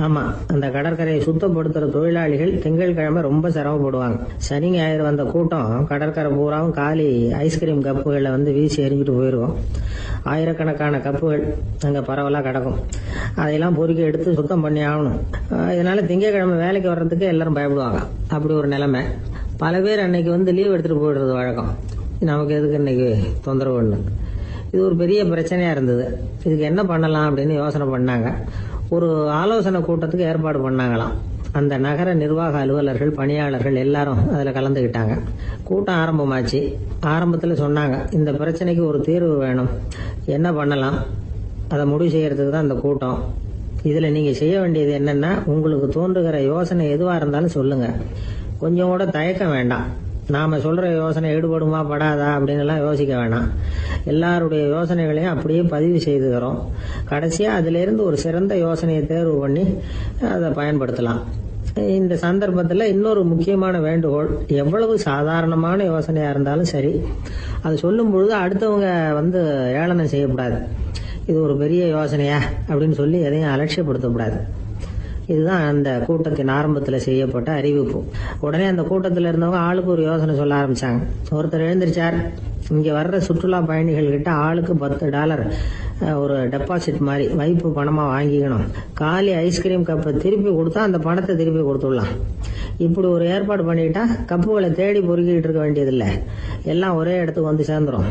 ஆமாம், அந்த கடற்கரையை சுத்தப்படுத்துகிற தொழிலாளிகள் திங்கட்கிழமை ரொம்ப சிரமப்படுவாங்க. சனி ஞாயிறு வந்த கூட்டம் கடற்கரை பூராவும் காலி ஐஸ்கிரீம் கப்புகளை வந்து வீசி எறிஞ்சிட்டு போயிடுவோம். ஆயிரக்கணக்கான கப்புகள் அங்கே பரவலாக கிடக்கும். அதையெல்லாம் பொறுக்கி எடுத்து சுத்தம் பண்ணி ஆகணும். இதனால திங்கட்கிழமை வேலைக்கு வர்றதுக்கு எல்லாரும் பயப்படுவாங்க. அப்படி ஒரு நிலைமை. பல பேர் அன்னைக்கு வந்து லீவ் எடுத்துகிட்டு போயிடுறது வழக்கம். நமக்கு எதுக்கு இன்னைக்கு தொந்தரவுன்னு. இது ஒரு பெரிய பிரச்சனையாக இருந்தது. இதுக்கு என்ன பண்ணலாம் அப்படின்னு யோசனை பண்ணாங்க. ஒரு ஆலோசனை கூட்டத்துக்கு ஏற்பாடு பண்ணாங்களாம். அந்த நகர நிர்வாக அலுவலர்கள், பணியாளர்கள் எல்லாரும் அதில் கலந்துக்கிட்டாங்க. கூட்டம் ஆரம்பமாச்சு. ஆரம்பத்தில் சொன்னாங்க, இந்த பிரச்சனைக்கு ஒரு தீர்வு வேணும், என்ன பண்ணலாம், அதை முடிவு செய்யறதுக்கு தான் இந்த கூட்டம். இதில் நீங்கள் செய்ய வேண்டியது என்னென்னா, உங்களுக்கு தோன்றுகிற யோசனை எதுவாக இருந்தாலும் சொல்லுங்கள், கொஞ்சம் கூட தயக்கம் வேண்டாம். நாம் சொல்கிற யோசனை ஈடுபடுமா படாதா அப்படின்லாம் யோசிக்க வேணாம். எல்லாருடைய யோசனைகளையும் அப்படியே பதிவு செய்துக்கிறோம். கடைசியாக அதிலிருந்து ஒரு சிறந்த யோசனையை தேர்வு பண்ணி அதை பயன்படுத்தலாம். இந்த சந்தர்ப்பத்தில் இன்னொரு முக்கியமான வேண்டுகோள், எவ்வளவு சாதாரணமான யோசனையாக இருந்தாலும் சரி, அது சொல்லும் பொழுது அடுத்தவங்க வந்து ஏளனம் செய்யக்கூடாது. இது ஒரு பெரிய யோசனையா அப்படின்னு சொல்லி எதையும் அலட்சியப்படுத்தக்கூடாது. இதுதான் அந்த கூட்டத்தின் ஆரம்பத்தில் செய்யப்பட்ட அறிவிப்பு. உடனே அந்த கூட்டத்தில் இருந்தவங்க ஆளுக்கு ஒரு யோசனை சொல்ல ஆரம்பிச்சாங்க. ஒருத்தர் எழுந்திருச்சார், இங்கே வர்ற சுற்றுலா பயணிகள் கிட்ட ஆளுக்கு $10 ஒரு டெபாசிட் மாதிரி வைப்பு பணமாக வாங்கிக்கணும். காலி ஐஸ்கிரீம் கப்பை திருப்பி கொடுத்தா அந்த பணத்தை திருப்பி கொடுத்துடலாம். இப்படி ஒரு ஏற்பாடு பண்ணிட்டா கப்புகளை தேடி பொறுக்கிட்டு இருக்க வேண்டியதில்லை, எல்லாம் ஒரே இடத்துக்கு வந்து சேர்ந்துடும்.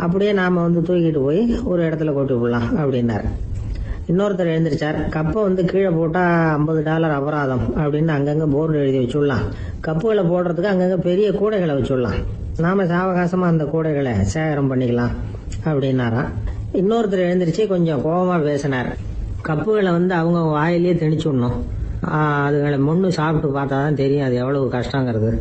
அப்படியே நாம் வந்து தூக்கிட்டு போய் ஒரு இடத்துல கொட்டி விடலாம் அப்படின்னாரு. இன்னொருத்தர் எழுந்திருச்சார், கப்பை கீழே போட்டா $50 அபராதம் அப்படின்னு அங்கங்க போர்டு எழுதி வச்சுடலாம். கப்புகளை போடுறதுக்கு அங்கங்க பெரிய கூடைகளை வச்சுடலாம். நாம சாவகாசமா அந்த கூடைகளை சேகரம் பண்ணிக்கலாம் அப்படின்னாராம். இன்னொருத்தர் எழுந்திருச்சு கொஞ்சம் கோபமா பேசினார். கப்புகளை அவங்க வாயிலேயே திணிச்சுடணும், அதுகளை முன்னு சாப்பிட்டு பார்த்தா தான் தெரியும் அது எவ்வளவு கஷ்டங்கிறது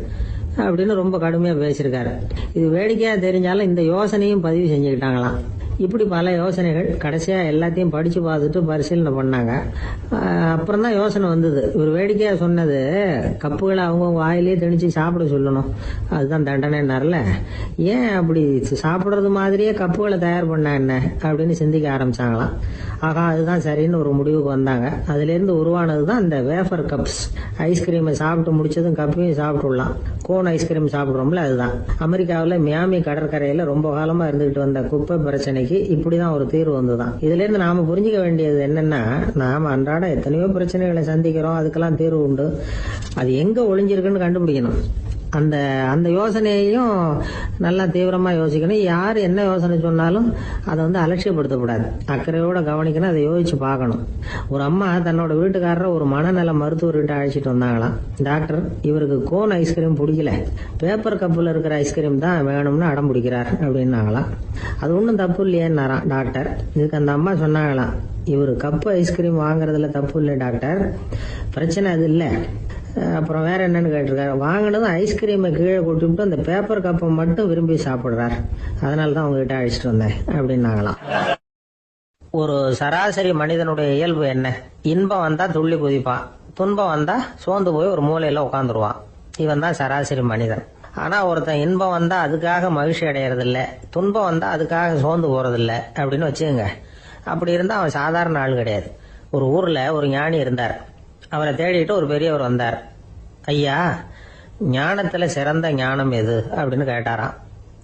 அப்படின்னு ரொம்ப கடுமையா பேசியிருக்காரு. இது வேடிக்கையா தெரிஞ்சாலும் இந்த யோசனையும் பதிவு செஞ்சுக்கிட்டாங்களாம். இப்படி பல யோசனைகள். கடைசியா எல்லாத்தையும் படிச்சு பார்த்துட்டு பரிசீலனை பண்ணாங்க. அப்புறம் தான் யோசனை வந்தது, இவர் வேடிக்கையா சொன்னது கப்புகளை அவங்க வாயிலேயே திணிச்சு சாப்பிட சொல்லணும், அதுதான் தண்டனைன்னார்ல, ஏன் அப்படி சாப்பிட்றது மாதிரியே கப்புகளை தயார் பண்ண என்ன அப்படின்னு சிந்திக்க ஆரம்பிச்சாங்களாம். ஆகா, அதுதான் சரின்னு ஒரு முடிவுக்கு வந்தாங்க. அதுல இருந்து உருவானது தான் இந்த வேஃபர் கப்ஸ். ஐஸ்கிரீமை சாப்பிட்டு முடிச்சதும் கப்பையும் சாப்பிட்டுடலாம். கோன் ஐஸ்கிரீம் சாப்பிட்றோம்ல, அதுதான். அமெரிக்காவில் மியாமி கடற்கரையில ரொம்ப காலமா இருந்துகிட்டு வந்த குப்பை பிரச்சனைக்கு இப்படிதான் ஒரு தீர்வு வந்துதான். இதுல இருந்து நாம புரிஞ்சுக்க வேண்டியது என்னன்னா, நாம அன்றாட எத்தனையோ பிரச்சனைகளை சந்திக்கிறோம், அதுக்கெல்லாம் தீர்வு உண்டு. அது எங்க ஒளிஞ்சிருக்குன்னு கண்டுபிடிக்கணும். அந்த அந்த யோசனையையும் நல்லா தீவிரமா யோசிக்கணும். யார் என்ன யோசனை சொன்னாலும் அதை அலட்சியப்படுத்தக்கூடாது, அக்கறையோட கவனிக்கணும், அதை யோசிச்சு பார்க்கணும். ஒரு அம்மா தன்னோட வீட்டுக்காரரை ஒரு மனநல மருத்துவர்கிட்ட அழைச்சிட்டு வந்தாங்களாம். டாக்டர், இவருக்கு கோன் ஐஸ்கிரீம் பிடிக்கல, பேப்பர் கப்பில் இருக்கிற ஐஸ்கிரீம் தான் வேணும்னு அடம் பிடிக்கிறார் அப்படின்னாங்களாம். அது ஒன்றும் தப்பு இல்லையேன்னாராம் டாக்டர். இதுக்கு அந்த அம்மா சொன்னாங்களாம், இவர் கப்பு ஐஸ்கிரீம் வாங்குறதுல தப்பு இல்லை டாக்டர், பிரச்சனை அது இல்லை. அப்புறம் வேற என்னன்னு கேட்டிருக்காரு, வாங்கினதும் ஐஸ்கிரீமை கீழே கொட்டிவிட்டு அந்த பேப்பர் கப்பை மட்டும் விரும்பி சாப்பிடுறார், அதனால தான் உங்ககிட்ட அழைச்சிட்டு வந்தேன் அப்படின்னாங்களாம். ஒரு சராசரி மனிதனுடைய இயல்பு என்ன? இன்பம் வந்தா துள்ளி குதிப்பான், துன்பம் வந்தா சோர்ந்து போய் ஒரு மூலையில உட்காந்துருவான். இவன் தான் சராசரி மனிதன். ஆனா ஒருத்தன் இன்பம் வந்தா அதுக்காக மகிழ்ச்சி அடையறதில்ல, துன்பம் வந்தா அதுக்காக சோர்ந்து போறதில்ல அப்படின்னு வச்சுக்கோங்க. அப்படி இருந்தா அவன் சாதாரண ஆள் கிடையாது. ஒரு ஊர்ல ஒரு ஞானி இருந்தார். அவரை தேடிட்டு ஒரு பெரியவர் வந்தார். ஐயா, ஞானத்துல சிறந்த ஞானம் எது அப்படின்னு கேட்டாராம்.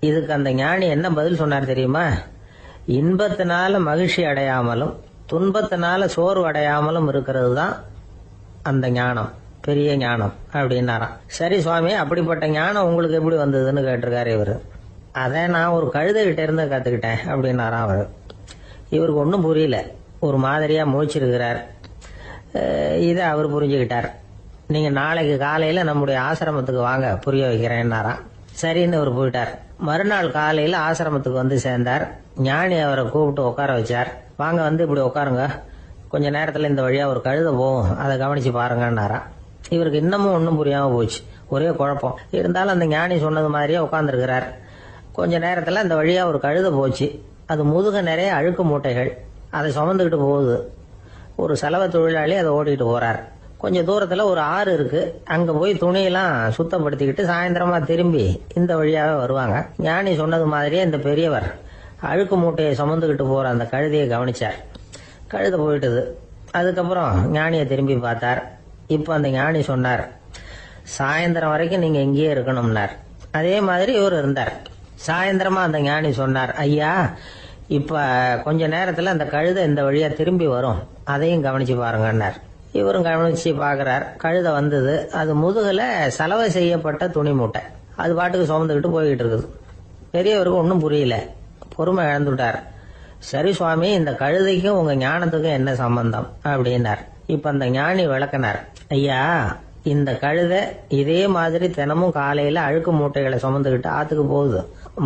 இதுக்கு அந்த ஞானி என்ன பதில் சொன்னார் தெரியுமா? இன்பத்தினால மகிழ்ச்சி அடையாமலும் துன்பத்தினால சோர்வு அடையாமலும் இருக்கிறது தான் அந்த ஞானம், பெரிய ஞானம் அப்படின்னாராம். சரி சுவாமி, அப்படிப்பட்ட ஞானம் உங்களுக்கு எப்படி வந்ததுன்னு கேட்டிருக்காரு இவரு. அதை நான் ஒரு கழுதைகிட்ட இருந்து கத்துக்கிட்டேன் அப்படின்னாராம் அவரு. இவருக்கு ஒன்றும் புரியல, ஒரு மாதிரியா முழிச்சிருக்கிறார். இதை அவர் புரிஞ்சுக்கிட்டார். நீங்க நாளைக்கு காலையில நம்முடைய ஆசிரமத்துக்கு வாங்க, புரிய வைக்கிறேன்னாராம். சரின்னு அவர் போயிட்டார். மறுநாள் காலையில ஆசிரமத்துக்கு சேர்ந்தார். ஞானி அவரை கூப்பிட்டு உட்கார வச்சார். வாங்க இப்படி உட்காருங்க, கொஞ்ச நேரத்துல இந்த வழியா ஒரு கழுதை போகும், அதை கவனிச்சு பாருங்கன்னாராம். இவருக்கு இன்னமும் ஒன்றும் புரியாம போச்சு, ஒரே குழப்பம். இருந்தாலும் அந்த ஞானி சொன்னது மாதிரியே உட்கார்ந்துருக்கிறார். கொஞ்ச நேரத்துல அந்த வழியா ஒரு கழுதை போச்சு. அது முதுக நிறைய அழுக்கு மூட்டைகள், அதை சுமந்துக்கிட்டு போகுது. ஒரு சலவை தொழிலாளி அதை ஓட்டிட்டு போறார். கொஞ்சம் தூரத்துல ஒரு ஆறு இருக்கு, அங்க போய் துணியெல்லாம் சுத்தப்படுத்திக்கிட்டு சாயந்தரமா திரும்பி இந்த வழியாவே வருவாங்க. ஞானி சொன்னது மாதிரியே இந்த பெரியவர் அழுக்கு மூட்டையை சுமந்துக்கிட்டு போற அந்த கழுதையை கவனிச்சார். கழுதை போயிட்டுது. அதுக்கப்புறம் ஞானியை திரும்பி பார்த்தார். இப்ப அந்த ஞானி சொன்னார், சாயந்தரம் வரைக்கும் நீங்க இங்கேயே இருக்கணும்னார். அதே மாதிரி இவர் இருந்தார். சாயந்தரமா அந்த ஞானி சொன்னார், ஐயா, இப்ப கொஞ்ச நேரத்துல அந்த கழுதை இந்த வழியா திரும்பி வரும், அதையும் கவனிச்சு பாருங்கன்னார். இவரும் கவனிச்சு பாக்குறார். கழுதை வந்தது. அது முதுகுல சலவை செய்யப்பட்ட துணி மூட்டை, அது பாட்டுக்கு சுமந்துக்கிட்டு போய்கிட்டு இருக்குது. பெரியவருக்கு ஒன்றும் புரியல, பொறுமை இழந்துட்டார். சரி சுவாமி, இந்த கழுதைக்கும் உங்க ஞானத்துக்கும் என்ன சம்பந்தம் அப்படின்னார். இப்ப அந்த ஞானி விளக்கினார். ஐயா, இந்த கழுதை இதே மாதிரி தினமும் காலையில அழுக்கு மூட்டைகளை சுமந்துக்கிட்டு ஆத்துக்கு போகுது,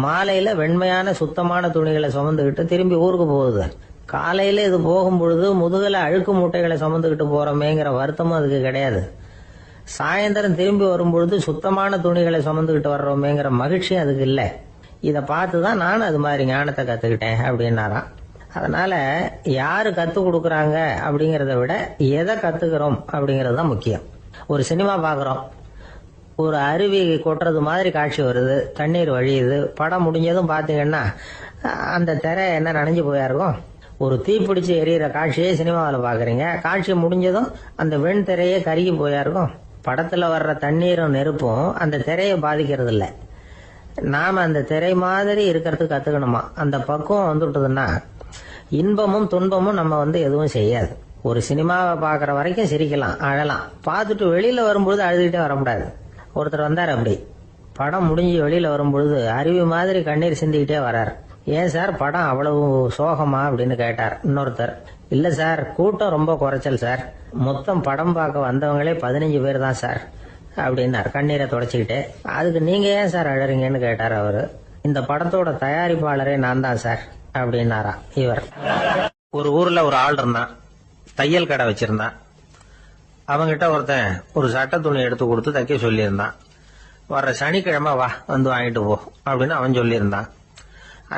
மாலையில வெண்மையான சுத்தமான துணிகளை சுமந்துக்கிட்டு திரும்பி ஊருக்கு போகுது. காலையில இது போகும் பொழுது முதுகுல அழுக்கு மூட்டைகளை சுமந்துக்கிட்டு போறோமேங்கிற வருத்தமும் அதுக்கு கிடையாது. சாயந்தரம் திரும்பி வரும்பொழுது சுத்தமான துணிகளை சுமந்துக்கிட்டு வர்றோமேங்கிற மகிழ்ச்சியும் அதுக்கு இல்லை. இதை பார்த்துதான் நான் அது மாதிரி ஞானத்தை கத்துக்கிட்டேன் அப்படின்னாராம். அதனால யாரு கத்து கொடுக்கறாங்க அப்படிங்கறத விட எதை கத்துக்கிறோம் அப்படிங்கறது தான் முக்கியம். ஒரு சினிமா பாக்குறோம், ஒரு அருவி கொட்டுறது மாதிரி காட்சி வருது, தண்ணீர் வழியுது. படம் முடிஞ்சதும் பாத்தீங்கன்னா அந்த திரை என்ன நனைஞ்சு போயா இருக்கும். ஒரு தீப்பிடிச்சு எரியிற காட்சியே சினிமாவில் பாக்குறீங்க, காட்சி முடிஞ்சதும் அந்த வெண் திரையே கருகி போயா இருக்கும். படத்துல வர்ற தண்ணீரும் நெருப்பும் அந்த திரையை பாதிக்கிறது இல்லை. நாம அந்த திரை மாதிரி இருக்கிறதுக்கு கத்துக்கணுமா. அந்த பக்குவம் வந்துட்டதுன்னா இன்பமும் துன்பமும் நம்ம எதுவும் செய்யாது. ஒரு சினிமாவை பாக்குற வரைக்கும் சிரிக்கலாம், அழலாம். பார்த்துட்டு வெளியில வரும்பொழுது அழுதுகிட்டே வரக்கூடாது. ஒருத்தர் வந்தார், அப்படி படம் முடிஞ்சு வெளியில வரும்பொழுது அருவி மாதிரி கண்ணீர் சிந்திக்கிட்டே வர்றார். ஏன் சார், படம் அவ்வளவு சோகமா அப்படின்னு கேட்டார். இன்னொருத்தர், இல்ல சார், கூட்டம் ரொம்ப குறைச்சல் சார். மொத்தம் படம் பார்க்க வந்தவங்களே 15 பேர் தான் சார் அப்படின்னார் கண்ணீரை தொடச்சிக்கிட்டே. அதுக்கு நீங்க ஏன் சார் அழறீங்கன்னு கேட்டார் அவரு. இந்த படத்தோட தயாரிப்பாளரே நான் தான் சார் அப்படின்னாரா இவர். ஒரு ஊர்ல ஒரு ஆள் இருந்தான், தையல் கடை வச்சிருந்தான். அவங்கிட்ட ஒருத்தன் ஒரு சட்டை துணி எடுத்து கொடுத்து தைக்க சொல்லியிருந்தான். வர்ற சனிக்கிழமை வா வந்து வாங்கிட்டு போ அப்படின்னு அவன் சொல்லியிருந்தான்.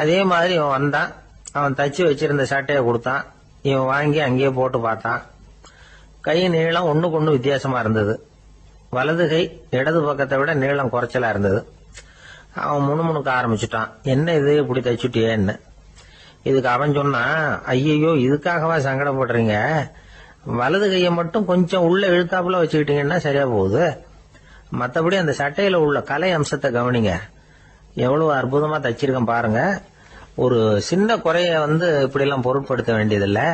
அதே மாதிரி இவன் வந்தான். அவன் தச்சு வச்சிருந்த சட்டையை கொடுத்தான். இவன் வாங்கி அங்கேயே போட்டு பார்த்தான். கை நீளம் ஒண்ணுக்கு ஒண்ணு வித்தியாசமா இருந்தது. வலது கை இடது பக்கத்தை விட நீளம் குறைச்சலா இருந்தது. அவன் முணுமுணுக்க ஆரம்பிச்சுட்டான், என்ன இது இப்படி தச்சுட்டியேன்னு. இதுக்கு அவன் சொன்னான், ஐயோ இதுக்காகவா சங்கடப்படுறீங்க, வலது கையை மட்டும் கொஞ்சம் உள்ள இழுத்தாப்புல வச்சுக்கிட்டீங்கன்னா சரியா போகுது. மற்றபடி அந்த சட்டையில உள்ள கலை அம்சத்தை கவனிங்க, எவ்வளவு அற்புதமா தச்சிருக்கேன் பாருங்க. ஒரு சின்ன குறைய இப்படி எல்லாம் பொருட்படுத்த வேண்டியதில்லை.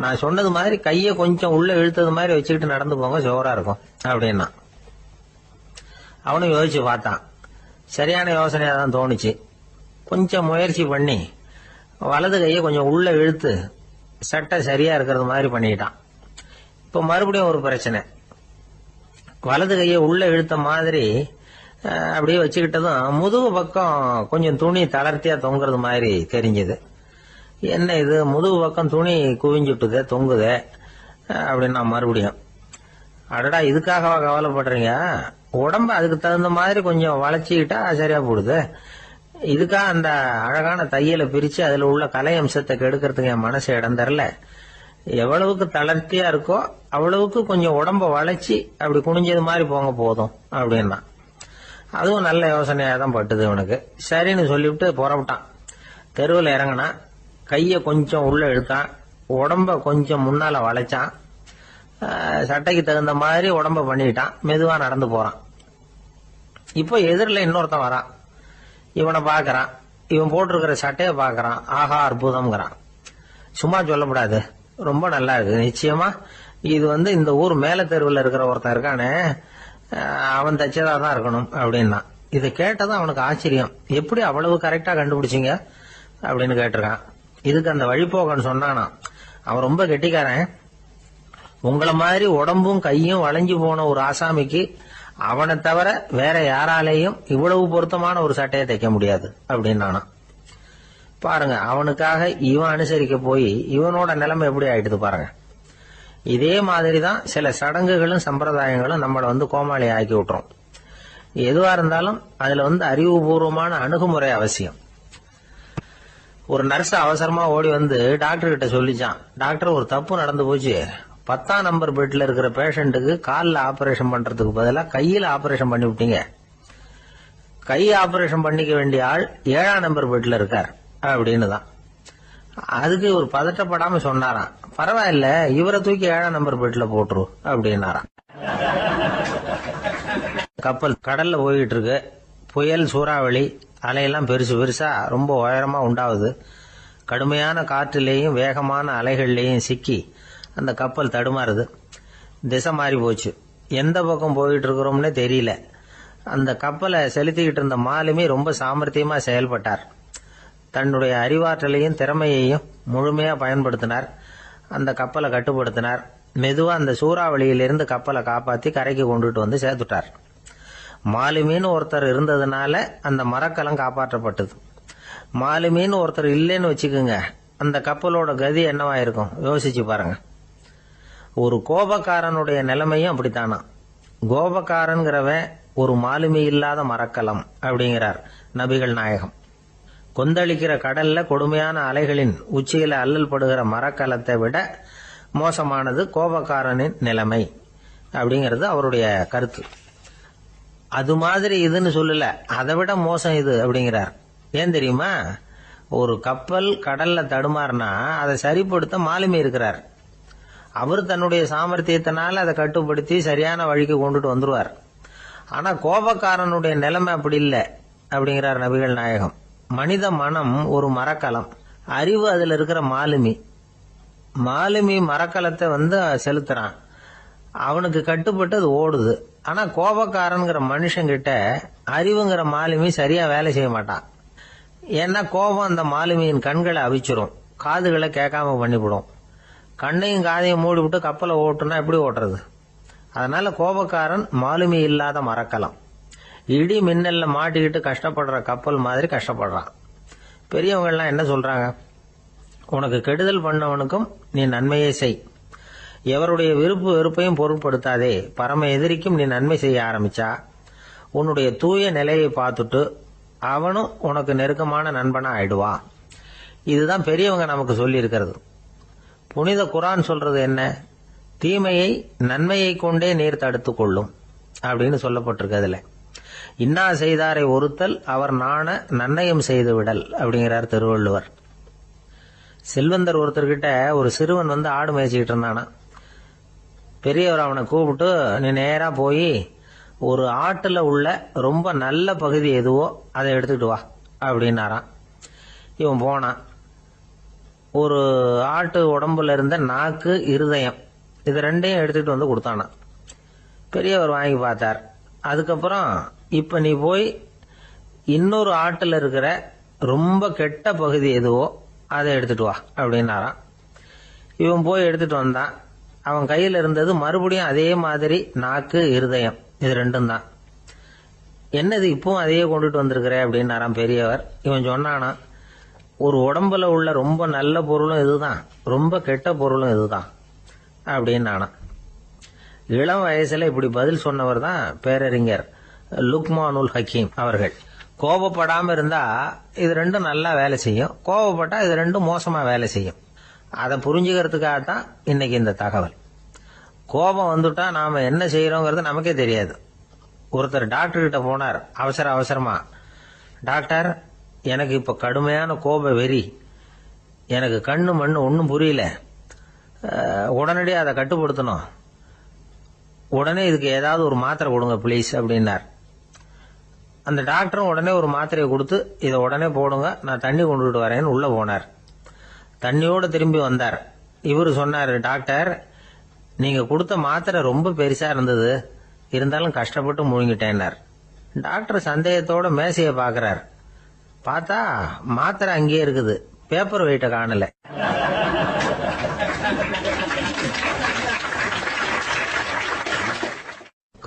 நான் சொன்னது மாதிரி கையை கொஞ்சம் உள்ள இழுத்தது மாதிரி வச்சுக்கிட்டு நடந்து போங்க, ஜோரா இருக்கும் அப்படின்னா. அவனும் யோசிச்சு பார்த்தான். சரியான யோசனையா தான் தோணுச்சு. கொஞ்சம் முயற்சி பண்ணி வலது கையை கொஞ்சம் உள்ள இழுத்து சட்டை சரியா இருக்கிறது மாதிரி பண்ணிட்டான். இப்ப மறுபடியும் ஒரு பிரச்சனை. வலது கையை உள்ள இழுத்த மாதிரி அப்படியே வச்சுக்கிட்டதும் முதுகு பக்கம் கொஞ்சம் துணி தளர்த்தியா தொங்குறது மாதிரி தெரிஞ்சது. என்ன இது, முதுகு பக்கம் துணி குவிஞ்சுட்டுதே தொங்குதே அப்படின்னா மறுபடியும், அடடா இதுக்காகவா கவலைப்படுறீங்க, உடம்ப அதுக்கு தகுந்த மாதிரி கொஞ்சம் வளைச்சிக்கிட்டா சரியா போடுது. இதுக்காக அந்த அழகான தையலை பிரிச்சு அதுல உள்ள கலை அம்சத்தை கெடுக்கிறதுக்கு என் மனசு இடம் தரல. எவ்வளவுக்கு தளர்த்தியா இருக்கோ அவ்வளவுக்கு கொஞ்சம் உடம்ப வளைச்சி அப்படி குனிஞ்சது மாதிரி போங்க போதும் அப்படின்னா. அதுவும் நல்ல யோசனையா தான் பட்டுது இவனுக்கு. சரின்னு சொல்லிவிட்டு புறப்பட்டான். தெருவில் இறங்கினா, கைய கொஞ்சம் உள்ள இழுத்தான், உடம்ப கொஞ்சம் முன்னால வளைச்சான், சட்டைக்கு தகுந்த மாதிரி உடம்ப பண்ணிட்டான், மெதுவா நடந்து போறான். இப்போ எதிரில் இன்னொருத்தன் வரான். இவனை பாக்குறான், இவன் போட்டிருக்கிற சட்டையை பாக்குறான். ஆஹா அற்புதம்ங்கிறான். சும்மா சொல்லக்கூடாது, ரொம்ப நல்லா இருக்கு நிச்சயமா. இது இந்த ஊர் மேல தெருவில் இருக்கிற ஒருத்தன் இருக்கானே, அவன் தச்சதா தான் இருக்கணும் அப்படின்னா. இதை கேட்டதும் அவனுக்கு ஆச்சரியம். எப்படி அவ்வளவு கரெக்டா கண்டுபிடிச்சிங்க அப்படின்னு கேட்டிருக்கான். இதுக்கு அந்த வழிபோக்கன்னு சொன்னானா, அவன் ரொம்ப கெட்டிக்காரன். உங்களை மாதிரி உடம்பும் கையும் வளைஞ்சு போன ஒரு ஆசாமிக்கு அவனை தவிர வேற யாராலேயும் இவ்வளவு பொருத்தமான ஒரு சட்டையை தைக்க முடியாது அப்படின்னானா. பாருங்க, அவனுக்காக இவன் அனுசரிக்க போய் இவனோட நிலைமை எப்படி ஆயிடுது பாருங்க. இதே மாதிரிதான் சில சடங்குகளும் சம்பிரதாயங்களும் நம்மளை கோமாளி ஆக்கி விட்டுரும். எதுவா இருந்தாலும் அதுல அறிவுபூர்வமான அணுகுமுறை அவசியம். ஒரு நர்ஸ் அவசரமா ஓடி டாக்டர் கிட்ட சொல்லிச்சான், டாக்டர் ஒரு தப்பு நடந்து போச்சு, 10ஆம் நம்பர் பெட்ல இருக்கிற பேஷண்ட்டுக்கு காலில் ஆபரேஷன் பண்றதுக்கு பதிலாக கையில ஆபரேஷன் பண்ணி விட்டீங்க. கை ஆபரேஷன் பண்ணிக்க வேண்டிய ஆள் 7ஆம் நம்பர் பெட்ல இருக்கார் அப்படின்னு தான். அதுக்கு ஒரு பதட்டப்படாம சொன்னாராம், பரவாயில்ல இவரை தூக்கி 7ஆம் நம்பர் பெட்ல போட்டுரு அப்படின்னாராம். கப்பல் கடல்ல போயிட்டு இருக்கு. புயல், சூறாவளி, அலையெல்லாம் பெருசு பெருசா ரொம்ப உயரமா உண்டாகுது. கடுமையான காற்றிலேயும் வேகமான அலைகள்லேயும் சிக்கி அந்த கப்பல் தடுமாறுது. திசை மாறி போச்சு. எந்த பக்கம் போயிட்டு இருக்கிறோம்னே தெரியல. அந்த கப்பலை செலுத்திக்கிட்டு இருந்த மாலுமி ரொம்ப சாமர்த்தியமா செயல்பட்டார். தன்னுடைய அறிவாற்றலையும் திறமையையும் முழுமையா பயன்படுத்தினார். அந்த கப்பலை கட்டுப்படுத்தினார். மெதுவா அந்த சூறாவளியிலிருந்து கப்பலை காப்பாத்தி கரைக்கு கொண்டுட்டு சேர்த்துட்டார். மாலுமின்னு ஒருத்தர் இருந்ததுனால அந்த மரக்கலம் காப்பாற்றப்பட்டது. மாலுமின்னு ஒருத்தர் இல்லைன்னு வச்சுக்கோங்க, அந்த கப்பலோட கதி என்னவாயிருக்கும் யோசிச்சு பாருங்க. ஒரு கோபக்காரனுடைய நிலைமையும் அப்படித்தானா. கோபக்காரன்கிறவன் ஒரு மாலுமி இல்லாத மரக்கலம் அப்படிங்கிறார் நபிகள் நாயகம். கொந்தளிக்கிற கடல்ல கொடுமையான அலைகளின் உச்சியில அல்லல் படுகிற மரக்கலத்தை விட மோசமானது கோபக்காரனின் நிலைமை அப்படிங்கிறது அவருடைய கருத்து. அது மாதிரி இதுன்னு சொல்லல, அதை விட மோசம் இது அப்படிங்கிறார். ஏன் தெரியுமா, ஒரு கப்பல் கடல்ல தடுமாறினா அதை சரிப்படுத்த மாலுமி இருக்கிறார். அவர் தன்னுடைய சாமர்த்தியத்தினால அதை கட்டுப்படுத்தி சரியான வழிக்கு கொண்டுட்டு வந்துருவார். ஆனா கோபக்காரனுடைய நிலைமை அப்படி இல்லை அப்படிங்கிறார் நபிகள் நாயகம். மனித மனம் ஒரு மரக்கலம், அறிவு அதுல இருக்கிற மாலுமி. மாலுமி மரக்கலத்தை செலுத்துறான், அவனுக்கு கட்டுப்பட்டு அது ஓடுது. ஆனா கோபக்காரன்கிற மனுஷங்கிட்ட அறிவுங்கிற மாலுமி சரியா வேலை செய்ய மாட்டான். ஏன்னா கோபம் அந்த மாலுமியின் கண்களை அவிச்சிரும், காதுகளை கேட்காம பண்ணிவிடும். கண்ணையும் காதையும் மூடி விட்டு கப்பலை ஓட்டுனா எப்படி ஓட்டுறது? அதனால கோபக்காரன் மாலுமி இல்லாத மரக்கலம். இடி மின்னல்ல மாட்டிக்கிட்டு கஷ்டப்படுற கப்பல் மாதிரி கஷ்டப்படுறான். பெரியவங்கள்லாம் என்ன சொல்றாங்க? உனக்கு கெடுதல் பண்ணவனுக்கும் நீ நன்மையே செய். எவருடைய விருப்பு வெறுப்பையும் பொருட்படுத்தாதே. பரம எதிரிக்கும் நீ நன்மை செய்ய ஆரம்பிச்சா உன்னுடைய தூய நிலையை பார்த்துட்டு அவனும் உனக்கு நெருக்கமான நண்பனா ஆயிடுவா. இதுதான் பெரியவங்க நமக்கு சொல்லி இருக்கிறது. புனித குர்ஆன் சொல்றது என்ன? தீமையை நன்மையை கொண்டே நீர் தடுத்து கொள்ளும் அப்படின்னு சொல்லப்பட்டிருக்கு. அதுல இன்னா செய்தாரை ஒருத்தல் அவர் நாண நன்னயம் செய்து விடல் அப்படிங்கிறார் திருவள்ளுவர். செல்வந்தர் ஒருத்தர்கிட்ட ஒரு சிறுவன் வந்து ஆடு மேய்ச்சிக்கிட்டு இருந்தானா. பெரியவர் அவனை கூப்பிட்டு, நீ நேரா போய் ஒரு ஆட்டுல உள்ள ரொம்ப நல்ல பகுதி எதுவோ அதை எடுத்துக்கிட்டு வா அப்படின்னாராம். இவன் போனான். ஒரு ஆட்டு உடம்புல இருந்த நாக்கு, இருதயம், இது ரெண்டையும் எடுத்துக்கிட்டு வந்து கொடுத்தானா. பெரியவர் வாங்கி பார்த்தார். அதுக்கப்புறம் இப்ப நீ போய் இன்னொரு ஆட்டுல இருக்கிற ரொம்ப கெட்ட பகுதி எதுவோ அதை எடுத்துட்டு வா அப்படின்னாராம். இவன் போய் எடுத்துட்டு வந்தான். அவன் கையில் இருந்தது மறுபடியும் அதே மாதிரி நாக்கு, இருதயம், இது ரெண்டும் தான். என்னது இப்பவும் அதையே கொண்டுட்டு வந்திருக்கிற அப்படின்னாராம் பெரியவர். இவன் சொன்னானா, ஒரு உடம்புல உள்ள ரொம்ப நல்ல பொருளும் இதுதான், ரொம்ப கெட்ட பொருளும் இதுதான் அப்படின்னானா. இளம் வயசுல இப்படி பதில் சொன்னவர் தான் பேரறிஞர் லுக்மானுல் ஹக்கீம் அவர்கள். கோபப்படாம இருந்தா இது ரெண்டும் நல்லா வேலை செய்யும், கோபப்பட்டா இது ரெண்டும் மோசமா வேலை செய்யும். அதை புரிஞ்சுக்கிறதுக்காகத்தான் இன்னைக்கு இந்த தகவல். கோபம் வந்துட்டா நாம என்ன செய்யறோங்கிறது நமக்கே தெரியாது. ஒருத்தர் டாக்டர் கிட்ட போனார் அவசரமா. டாக்டர், எனக்கு இப்ப கடுமையான கோப வெறி, எனக்கு கண்ணு மண்ணு ஒன்னும் புரியல, உடனடியாக அதை கட்டுப்படுத்தணும், உடனே இதுக்கு ஏதாவது ஒரு மாத்திரை கொடுங்க ப்ளீஸ் அப்படின்னார். அந்த டாக்டரும் உடனே ஒரு மாத்திரையை கொடுத்து, இதை உடனே போடுங்க, நான் தண்ணி கொண்டுகிட்டு வரேன்னு உள்ள போனார். தண்ணியோட திரும்பி வந்தார். இவரு சொன்னார், டாக்டர், நீங்க கொடுத்த மாத்திரை ரொம்ப பெருசா இருந்தது, இருந்தாலும் கஷ்டப்பட்டு முழுங்கிட்டேன்னார். டாக்டர் சந்தேகத்தோட மேசையை பாக்குறார். பார்த்தா மாத்திரை அங்கேயே இருக்குது, பேப்பர் வெயிட்ட காணல.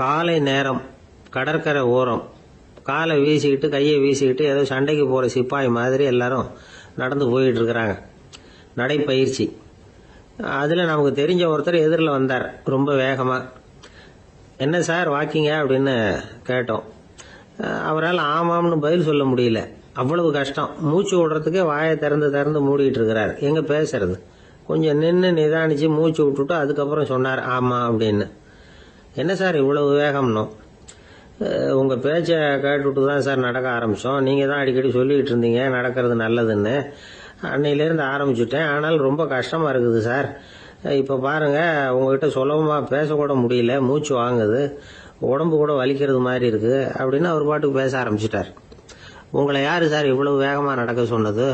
காலை நேரம், கடற்கரை ஓரம், காலை வீசிக்கிட்டு கையை வீசிக்கிட்டு ஏதோ சண்டைக்கு போற சிப்பாய் மாதிரி எல்லாரும் நடந்து போயிட்டு இருக்கிறாங்க. நடைப்பயிற்சி. அதுல நமக்கு தெரிஞ்ச ஒருத்தர் எதிரில் வந்தார் ரொம்ப வேகமா. என்ன சார் வாக்கிங்க அப்படின்னு கேட்டோம். அவரால் ஆமாம்னு பதில் சொல்ல முடியல, அவ்வளவு கஷ்டம். மூச்சு விடுறதுக்கே வாயை திறந்து மூடிட்டு இருக்கிறார். எங்க பேசுறது? கொஞ்சம் நின்று நிதானிச்சு மூச்சு விட்டுட்டு அதுக்கப்புறம் சொன்னார் ஆமா அப்படின்னு. என்ன சார் இவ்வளவு வேகம்னோ? உங்க பேச்சை கேட்டுவிட்டு தான் சார் நடக்க ஆரம்பிச்சோம். நீங்க தான் அடிக்கடி சொல்லிக்கிட்டு இருந்தீங்க நடக்கிறது நல்லதுன்னு. அன்னையிலேருந்து ஆரம்பிச்சுட்டேன், ஆனால் ரொம்ப கஷ்டமா இருக்குது சார். இப்போ பாருங்க, உங்ககிட்ட சுலபமா பேசக்கூட முடியல, மூச்சு வாங்குது, உடம்பு கூட வலிக்கிறது மாதிரி இருக்கு அப்படின்னு அவர் பாட்டுக்கு பேச ஆரம்பிச்சிட்டார். உங்களை யாரு சார் இவ்வளவு வேகமா நடக்க சொன்னது?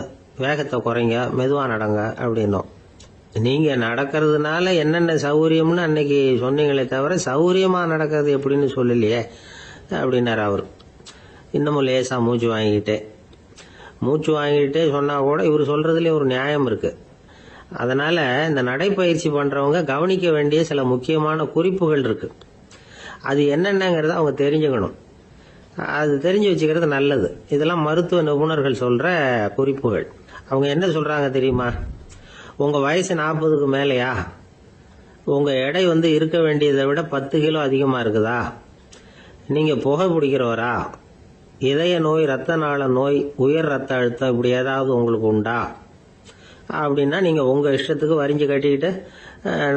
வேகத்தை குறைங்க, மெதுவா நடங்க அப்படின்னோம். நீங்க நடக்கிறதுனால என்னென்ன சௌகரியம்னு அன்னைக்கு சொன்னீங்களே தவிர சௌகரியமா நடக்கிறது எப்படின்னு சொல்லலையே அப்படின்னாரு அவர். இன்னமும் லேசா மூச்சு வாங்கிட்டே சொன்னா கூட இவர் சொல்றதுல ஒரு நியாயம் இருக்கு. அதனால இந்த நடைப்பயிற்சி பண்றவங்க கவனிக்க வேண்டிய சில முக்கியமான குறிப்புகள் இருக்கு. அது என்னென்னங்கிறத அவங்க தெரிஞ்சுக்கணும். அது தெரிஞ்சு வச்சுக்கிறது நல்லது. இதெல்லாம் மருத்துவ நிபுணர்கள் சொல்ற குறிப்புகள். அவங்க என்ன சொல்றாங்க தெரியுமா? உங்க வயசு 40க்கு மேலையா? உங்க எடை இருக்க வேண்டியதை விட 10 கிலோ அதிகமா இருக்குதா? நீங்க புகை பிடிக்கிறவரா? இதய நோய், ரத்த நாள நோய், உயர் ரத்த அழுத்தம் இப்படி ஏதாவது உங்களுக்கு உண்டா? அப்படின்னா நீங்க உங்க இஷ்டத்துக்கு வரிஞ்சு கட்டிக்கிட்டு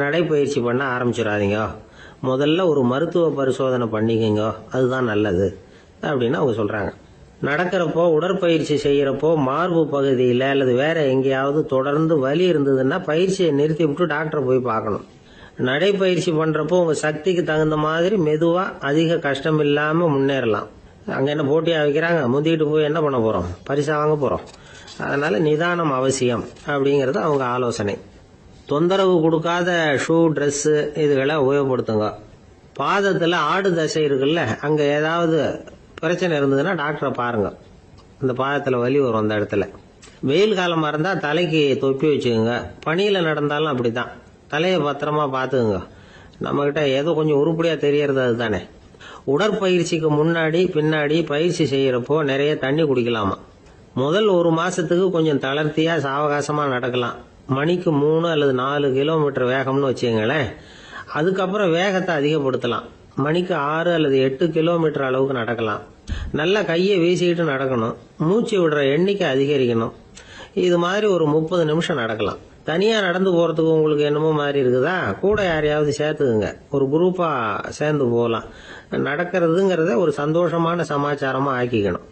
நடைப்பயிற்சி பண்ண ஆரம்பிச்சிடாதீங்க. முதல்ல ஒரு மருத்துவ பரிசோதனை பண்ணிக்கங்க, அதுதான் நல்லது அப்படின்னு அவங்க சொல்றாங்க. நடக்கிறப்போ, உடற்பயிற்சி செய்யறப்போ மார்பு பகுதியில் அல்லது வேற எங்கேயாவது தொடர்ந்து வலி இருந்ததுன்னா பயிற்சியை நிறுத்தி விட்டு டாக்டரை போய் பார்க்கணும். நடைப்பயிற்சி பண்றப்போ உங்க சக்திக்கு தகுந்த மாதிரி மெதுவா அதிக கஷ்டம் இல்லாம முன்னேறலாம். அங்க என்ன போட்டியா வைக்கிறாங்க? முந்திட்டு போய் என்ன பண்ண போறோம்? பரிசா வாங்க போறோம். அதனால நிதானம் அவசியம் அப்படிங்கறது அவங்க ஆலோசனை. தொந்தரவு கொடுக்காத ஷூ, ட்ரெஸ் இதுகளை உபயோகப்படுத்துங்க. பாதத்துல ஆடு தசை இருக்குல்ல, அங்க ஏதாவது பிரச்சனை இருந்ததுன்னா டாக்டரை பாருங்க. இந்த பாதத்துல வலி வரும் அந்த இடத்துல. வெயில் காலமா இருந்தா தலைக்கு தொப்பி வச்சுக்கோங்க. பனியில நடந்தாலும் அப்படிதான். தலையை பத்திரமா பார்த்துக்குங்க. நம்மகிட்ட ஏதோ கொஞ்சம் உருப்படியா தெரியறது அதுதானே. உடற்பயிற்சிக்கு முன்னாடி பின்னாடி பயிற்சி செய்யறப்போ நிறைய தண்ணி குடிக்கலாமா. முதல் 1 மாசத்துக்கு கொஞ்சம் தளர்த்தியா சாவகாசமா நடக்கலாம். மணிக்கு 3 அல்லது 4 கிலோமீட்டர் வேகம்னு வச்சுங்களேன். அதுக்கப்புறம் வேகத்தை அதிகப்படுத்தலாம். மணிக்கு 6 அல்லது 8 கிலோமீட்டர் அளவுக்கு நடக்கலாம். நல்லா கையை வீசிக்கிட்டு நடக்கணும். மூச்சு விடுற எண்ணிக்கை அதிகரிக்கணும். இது மாதிரி ஒரு 30 நிமிஷம் நடக்கலாம். தனியா நடந்து போறதுக்கு உங்களுக்கு என்னமோ மாதிரி இருக்குதா, கூட யாரையாவது சேர்த்துக்குங்க. ஒரு குரூப்பா சேர்ந்து போகலாம். நடக்கிறதுங்கிறத ஒரு சந்தோஷமான சமாச்சாரமா ஆக்கிக்கணும்.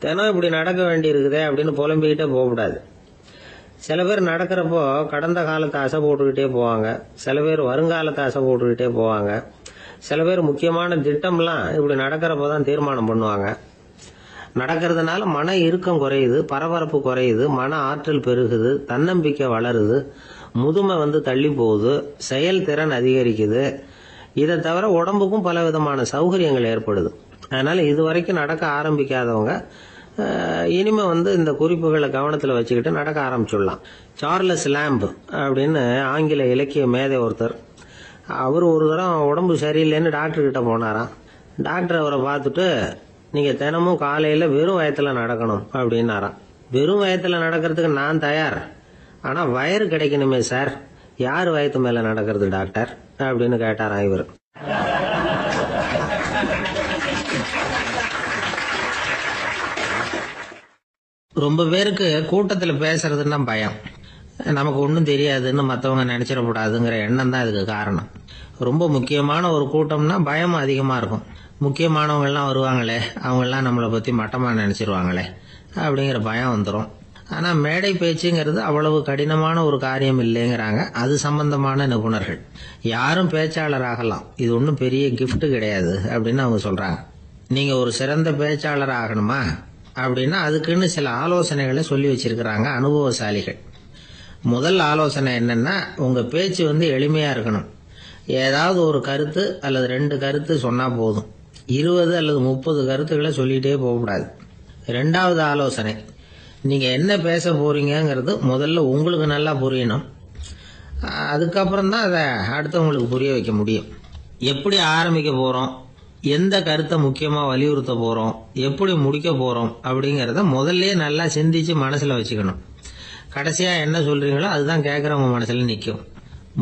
தினம் இப்படி நடக்க வேண்டி இருக்குதே அப்படின்னு புலம்பிக்கிட்டே போகக்கூடாது. சில பேர் நடக்கிறப்போ கடந்த காலத்தை ஆசை போட்டுக்கிட்டே போவாங்க. சில பேர் வருங்காலத்தை ஆசை போட்டுக்கிட்டே போவாங்க. சில பேர் முக்கியமான திட்டம்லாம் இப்படி நடக்கிறப்போ தான் தீர்மானம் பண்ணுவாங்க. நடக்கிறதுனால மன இறுக்கம் குறையுது, பரபரப்பு குறையுது, மன ஆற்றல் பெருகுது, தன்னம்பிக்கை வளருது, முதுமை தள்ளி போகுது, செயல்திறன் அதிகரிக்குது. இதை தவிர உடம்புக்கும் பல விதமான சௌகரியங்கள் ஏற்படுது. அதனால இதுவரைக்கும் நடக்க ஆரம்பிக்காதவங்க இனிமே இந்த குறிப்புகளை கவனத்தில் வச்சுக்கிட்டு நடக்க ஆரம்பிச்சுடலாம். சார்லஸ் லேம்ப் அப்படின்னு ஆங்கில இலக்கிய மேதை ஒருத்தர், அவர் ஒரு தரம் உடம்பு சரியில்லைன்னு டாக்டர் கிட்ட போனாராம். டாக்டர் அவரை பார்த்துட்டு, நீங்க தினமும் காலையில வெறும் வயத்துல நடக்கணும் அப்படின்னாராம். வெறும் வயத்துல நடக்கிறதுக்கு நான் தயார், ஆனா வயறு கிடைக்கணுமே சார், யார் வயத்து மேல நடக்கிறது டாக்டர் அப்படின்னு கேட்டாராம் இவர். ரொம்ப பேருக்கு கூட்டத்துல பேசுறதுன்னா பயம். நமக்கு ஒன்றும் தெரியாதுன்னு மற்றவங்க நினைச்சிடக்கூடாதுங்கிற எண்ணம் தான் இதுக்கு காரணம். ரொம்ப முக்கியமான ஒரு கூட்டம்னா பயம் அதிகமா இருக்கும். முக்கியமானவங்கெல்லாம் வருவாங்களே, அவங்கெல்லாம் நம்மளை பத்தி மட்டமா நினைச்சிருவாங்களே அப்படிங்கிற பயம் வந்துடும். ஆனா மேடை பேச்சுங்கிறது அவ்வளவு கடினமான ஒரு காரியம் இல்லைங்கிறாங்க அது சம்பந்தமான நிபுணர்கள். யாரும் பேச்சாளர் ஆகலாம், இது ஒன்றும் பெரிய கிஃப்ட் கிடையாது அப்படின்னு அவங்க சொல்றாங்க. நீங்க ஒரு சிறந்த பேச்சாளர் ஆகணுமா அப்படின்னா அதுக்குன்னு சில ஆலோசனைகளை சொல்லி வச்சிருக்கிறாங்க அனுபவசாலிகள். முதல் ஆலோசனை என்னன்னா, உங்க பேச்சு எளிமையா இருக்கணும். ஏதாவது ஒரு கருத்து அல்லது 2 கருத்து சொன்னா போதும். 20 அல்லது 30 கருத்துக்களை சொல்லிட்டே போகக்கூடாது. 2வது ஆலோசனை, நீங்க என்ன பேச போறீங்கிறது முதல்ல உங்களுக்கு நல்லா புரியணும். அதுக்கப்புறம் தான் அதை அடுத்தவங்களுக்கு புரிய வைக்க முடியும். எப்படி ஆரம்பிக்க போறோம், எந்த கருத்தை முக்கியமா வலியுறுத்த போறோம், எப்படி முடிக்க போறோம் அப்படிங்கறத முதல்ல நல்லா சிந்திச்சு மனசுல வச்சுக்கணும். கடைசியா என்ன சொல்றீங்களோ அதுதான் கேட்கறவங்க மனசுல நிக்கும்.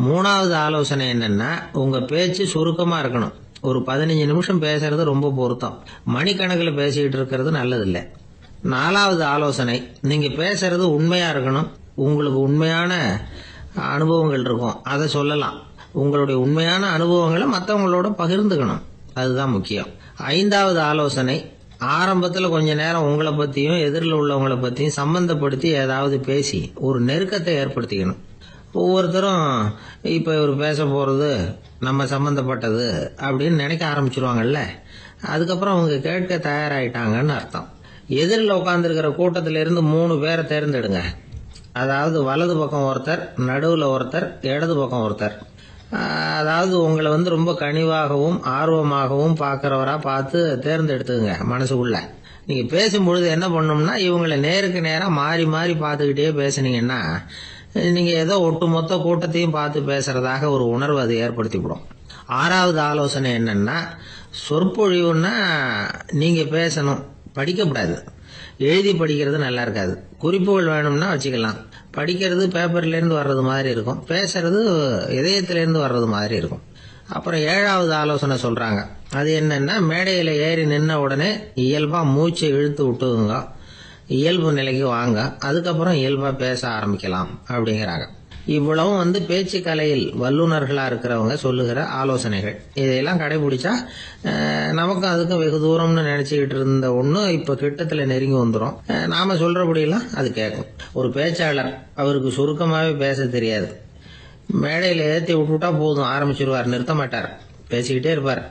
3வது ஆலோசனை என்னன்னா, உங்க பேச்சு சுருக்கமா இருக்கணும். ஒரு 15 நிமிஷம் பேசுறது ரொம்ப பொருத்தம். மணிக்கணக்கில் பேசிக்கிட்டு இருக்கிறது நல்லதில்லை. 4வது ஆலோசனை, நீங்க பேசுறது உண்மையா இருக்கணும். உங்களுக்கு உண்மையான அனுபவங்கள் இருக்கும், அதை சொல்லலாம். உங்களுடைய உண்மையான அனுபவங்களை மற்றவங்களோட பகிர்ந்துக்கணும், அதுதான் முக்கியம். 5வது ஆலோசனை, ஆரம்பத்தில் கொஞ்ச நேரம் உங்களை பத்தியும் எதிரில் உள்ளவங்களை பத்தியும் சம்பந்தப்படுத்தி ஏதாவது பேசி ஒரு நெருக்கத்தை ஏற்படுத்திக்கணும். ஒவ்வொருத்தரும் இப்ப இவர் பேச போறது நம்ம சம்பந்தப்பட்டது அப்படின்னு நினைக்க ஆரம்பிச்சிருவாங்கல்ல, அதுக்கப்புறம் அவங்க கேட்க தயாராயிட்டாங்கன்னு அர்த்தம். எதிரில் உட்காந்துருக்கிற கூட்டத்தில இருந்து 3 பேரை தேர்ந்தெடுங்க. அதாவது வலது பக்கம் ஒருத்தர், நடுவுல ஒருத்தர், இடது பக்கம் ஒருத்தர். அதாவது உங்களை ரொம்ப கனிவாகவும் ஆர்வமாகவும் பார்க்கிறவரா பார்த்து தேர்ந்தெடுத்துங்க மனசுக்குள்ள. நீங்க பேசும்பொழுது என்ன பண்ணணும்னா, இவங்களை நேருக்கு நேரா மாறி மாறி பார்த்துக்கிட்டே பேசுனீங்கன்னா நீங்க ஏதோ ஒட்டுமொத்த கூட்டத்தையும் பார்த்து பேசுறதாக ஒரு உணர்வு அது ஏற்படுத்திவிடும். 6வது ஆலோசனை என்னன்னா, சொற்பொழிவுன்னா நீங்க பேசணும், படிக்கக்கூடாது. எழுதி படிக்கிறது நல்லா இருக்காது. குறிப்புகள் வேணும்னா வச்சுக்கலாம். படிக்கிறது பேப்பர்ல இருந்து வர்றது மாதிரி இருக்கும், பேசுறது இதயத்திலிருந்து வர்றது மாதிரி இருக்கும். அப்புறம் 7வது ஆலோசனை சொல்றாங்க. அது என்னன்னா, மேடையில ஏறி நின்ன உடனே இயல்பா மூச்சை இழுத்து விட்டுங்க, இயல்பு நிலைக்கு வாங்க, அதுக்கப்புறம் இயல்பா பேச ஆரம்பிக்கலாம் அப்படிங்கிறாங்க. இவ்வளவும் பேச்சு கலையில் வல்லுநர்களா இருக்கிறவங்க சொல்லுகிற ஆலோசனைகள். இதையெல்லாம் கடைபிடிச்சா நமக்கும் அதுக்கும் வெகு தூரம்னு நினைச்சுக்கிட்டு இருந்த ஒண்ணு இப்ப கிட்டத்துல நெருங்கி வந்துடும். நாம சொல்றபடியெல்லாம் அது கேட்கும். ஒரு பேச்சாளர், அவருக்கு சுருக்கமாவே பேச தெரியாது. மேடையில ஏற்றி விட்டுட்டா போதும், ஆரம்பிச்சிருவார், நிறுத்த மாட்டார், பேசிக்கிட்டே இருப்பார்.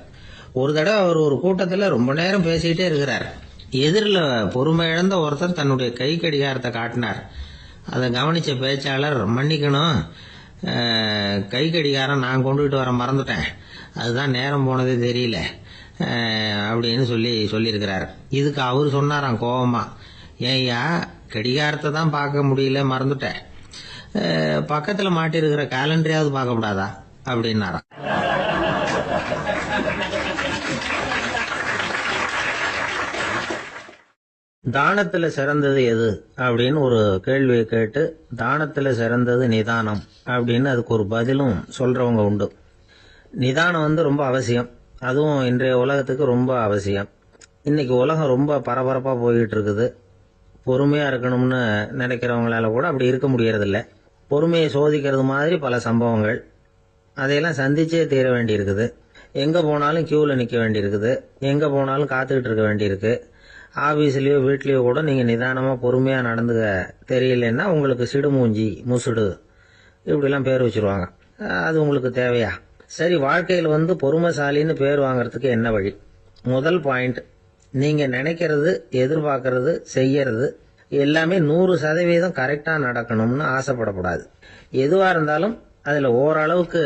ஒரு தடவை அவர் ஒரு கூட்டத்துல ரொம்ப நேரம் பேசிக்கிட்டே இருக்கிறார். எதிரில் பொறுமை இழந்த ஒருத்தர் தன்னுடைய கை கடிகாரத்தை காட்டினார். அதை கவனிச்ச பேச்சாளர், மன்னிக்கணும், கை கடிகாரம் நான் கொண்டுகிட்டு வர மறந்துட்டேன், அதுதான் நேரம் போனதே தெரியல அப்படின்னு சொல்லியிருக்கிறார். இதுக்கு அவர் சொன்னாராம் கோபமா, ஏய்யா கடிகாரத்தை தான் பார்க்க முடியல, மறந்துட்டேன், பக்கத்துல மாட்டிருக்கிற கேலண்டரையாவது பார்க்க கூடாதா அப்படின்னாராம். தானத்துல சிறந்தது எது அப்படின்னு ஒரு கேள்வியை கேட்டு, தானத்துல சிறந்தது நிதானம் அப்படின்னு அதுக்கு ஒரு பதிலும் சொல்றவங்க உண்டு. நிதானம் ரொம்ப அவசியம். அதுவும் இன்றைய உலகத்துக்கு ரொம்ப அவசியம். இன்னைக்கு உலகம் ரொம்ப பரபரப்பா போய்கிட்டு இருக்குது. பொறுமையா இருக்கணும்னு நினைக்கிறவங்களால கூட அப்படி இருக்க முடியறதில்ல. பொறுமையை சோதிக்கிறது மாதிரி பல சம்பவங்கள். அதையெல்லாம் சந்திச்சே தீர வேண்டியிருக்குது. எங்க போனாலும் கியூல நிக்க வேண்டியிருக்குது. எங்க போனாலும் காத்துக்கிட்டு இருக்க வேண்டியிருக்கு. ஆபீஸ்லயோ வீட்லயோ கூட நீங்க நிதானமா பொறுமையா நடந்துக்க தெரியலன்னா உங்களுக்கு சிடுமூஞ்சி, முசுடு இப்படிலாம் பேர் வச்சிருவாங்க. அது உங்களுக்கு தேவையா? சரி, வாழ்க்கையில் பொறுமைசாலின்னு பேர் வாங்கறதுக்கு என்ன வழி? முதல் பாயிண்ட், நீங்க நினைக்கிறது, எதிர்பார்க்கறது, செய்யறது எல்லாமே 100% கரெக்டா நடக்கணும்னு ஆசைப்படக்கூடாது. எதுவா இருந்தாலும் அதுல ஓரளவுக்கு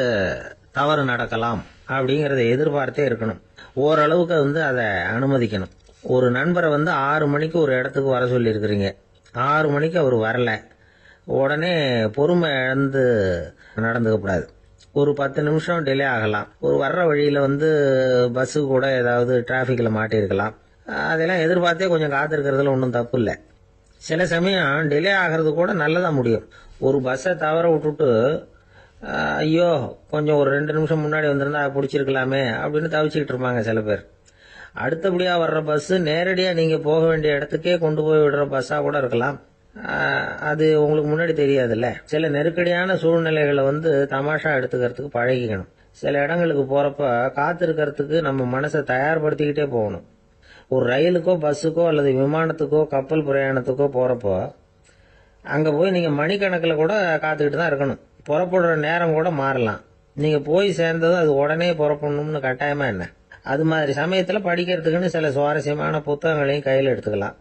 தவறு நடக்கலாம் அப்படிங்கறத எதிர்பார்த்தே இருக்கணும். ஓரளவுக்கு அதை அனுமதிக்கணும். ஒரு நண்பரை 6 மணிக்கு ஒரு இடத்துக்கு வர சொல்லி இருக்கிறீங்க. 6 மணிக்கு அவர் வரல. உடனே பொறுமை இழந்து நடந்துக்க கூடாது. ஒரு 10 நிமிஷம் டிலே ஆகலாம். ஒரு வர்ற வழியில பஸ்ஸு கூட ஏதாவது டிராபிக்ல மாட்டிருக்கலாம். அதெல்லாம் எதிர்பார்த்தே கொஞ்சம் காத்திருக்கிறதுல ஒன்றும் தப்பு இல்லை. சில சமயம் டிலே ஆகிறது கூட நல்லதா முடியும். ஒரு பஸ்ஸை தவற விட்டுட்டு, ஐயோ கொஞ்சம் ஒரு 2 நிமிஷம் முன்னாடி வந்திருந்தா பிடிச்சிருக்கலாமே அப்படின்னு தவிச்சுக்கிட்டு இருப்பாங்க சில பேர். அடுத்தபடியா வர்ற பஸ் நேரடியா நீங்க போக வேண்டிய இடத்துக்கே கொண்டு போய் விடுற பஸ்ஸா கூட இருக்கலாம். அது உங்களுக்கு முன்னாடி தெரியாதுல்ல. சில நெருக்கடியான சூழ்நிலைகளை தமாஷா எடுத்துக்கிறதுக்கு பழகிக்கணும். சில இடங்களுக்கு போறப்ப காத்திருக்கிறதுக்கு நம்ம மனசை தயார்படுத்திக்கிட்டே போகணும். ஒரு ரயிலுக்கோ பஸ்ஸுக்கோ அல்லது விமானத்துக்கோ கப்பல் பிரயாணத்துக்கோ போறப்போ அங்க போய் நீங்க மணிக்கணக்கில் கூட காத்துக்கிட்டு தான் இருக்கணும். புறப்படுற நேரம் கூட மாறலாம். நீங்க போய் சேர்ந்ததும் அது உடனே புறப்படணும்னு கட்டாயமா என்ன? அது மாதிரி சமயத்துல படிக்கிறதுக்குன்னு சில சுவாரஸ்யமான புத்தகங்களையும் கையில் எடுத்துக்கலாம்.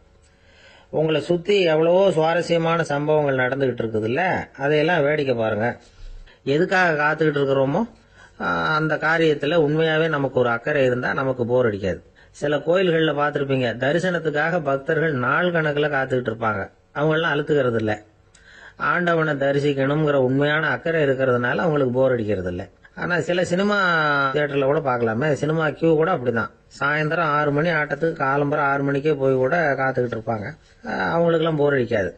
உங்களை சுத்தி எவ்வளவோ சுவாரஸ்யமான சம்பவங்கள் நடந்துகிட்டு இருக்குதுல்ல, அதையெல்லாம் வேடிக்கை பாருங்க. எதுக்காக காத்துக்கிட்டு இருக்கிறோமோ அந்த காரியத்துல உண்மையாவே நமக்கு ஒரு அக்கறை இருந்தா நமக்கு போர் அடிக்காது. சில கோயில்கள்ல பார்த்திருப்பீங்க, தரிசனத்துக்காக பக்தர்கள் நாள் கணக்கில் காத்துக்கிட்டு இருப்பாங்க. அவங்கெல்லாம் அழுத்துக்கிறது இல்லை. ஆண்டவனை தரிசிக்கணுங்கிற உண்மையான அக்கறை இருக்கிறதுனால அவங்களுக்கு போர் அடிக்கிறது இல்லை. ஆனா சில சினிமா தியேட்டர்ல கூட பார்க்கலாமே, சினிமா கியூ கூட அப்படிதான். சாயந்தரம் 6 மணி ஆட்டத்துக்கு காலம்பரம் 6 மணிக்கே போய் கூட காத்துக்கிட்டு இருப்பாங்க. அவங்களுக்கெல்லாம் போர் அடிக்காது,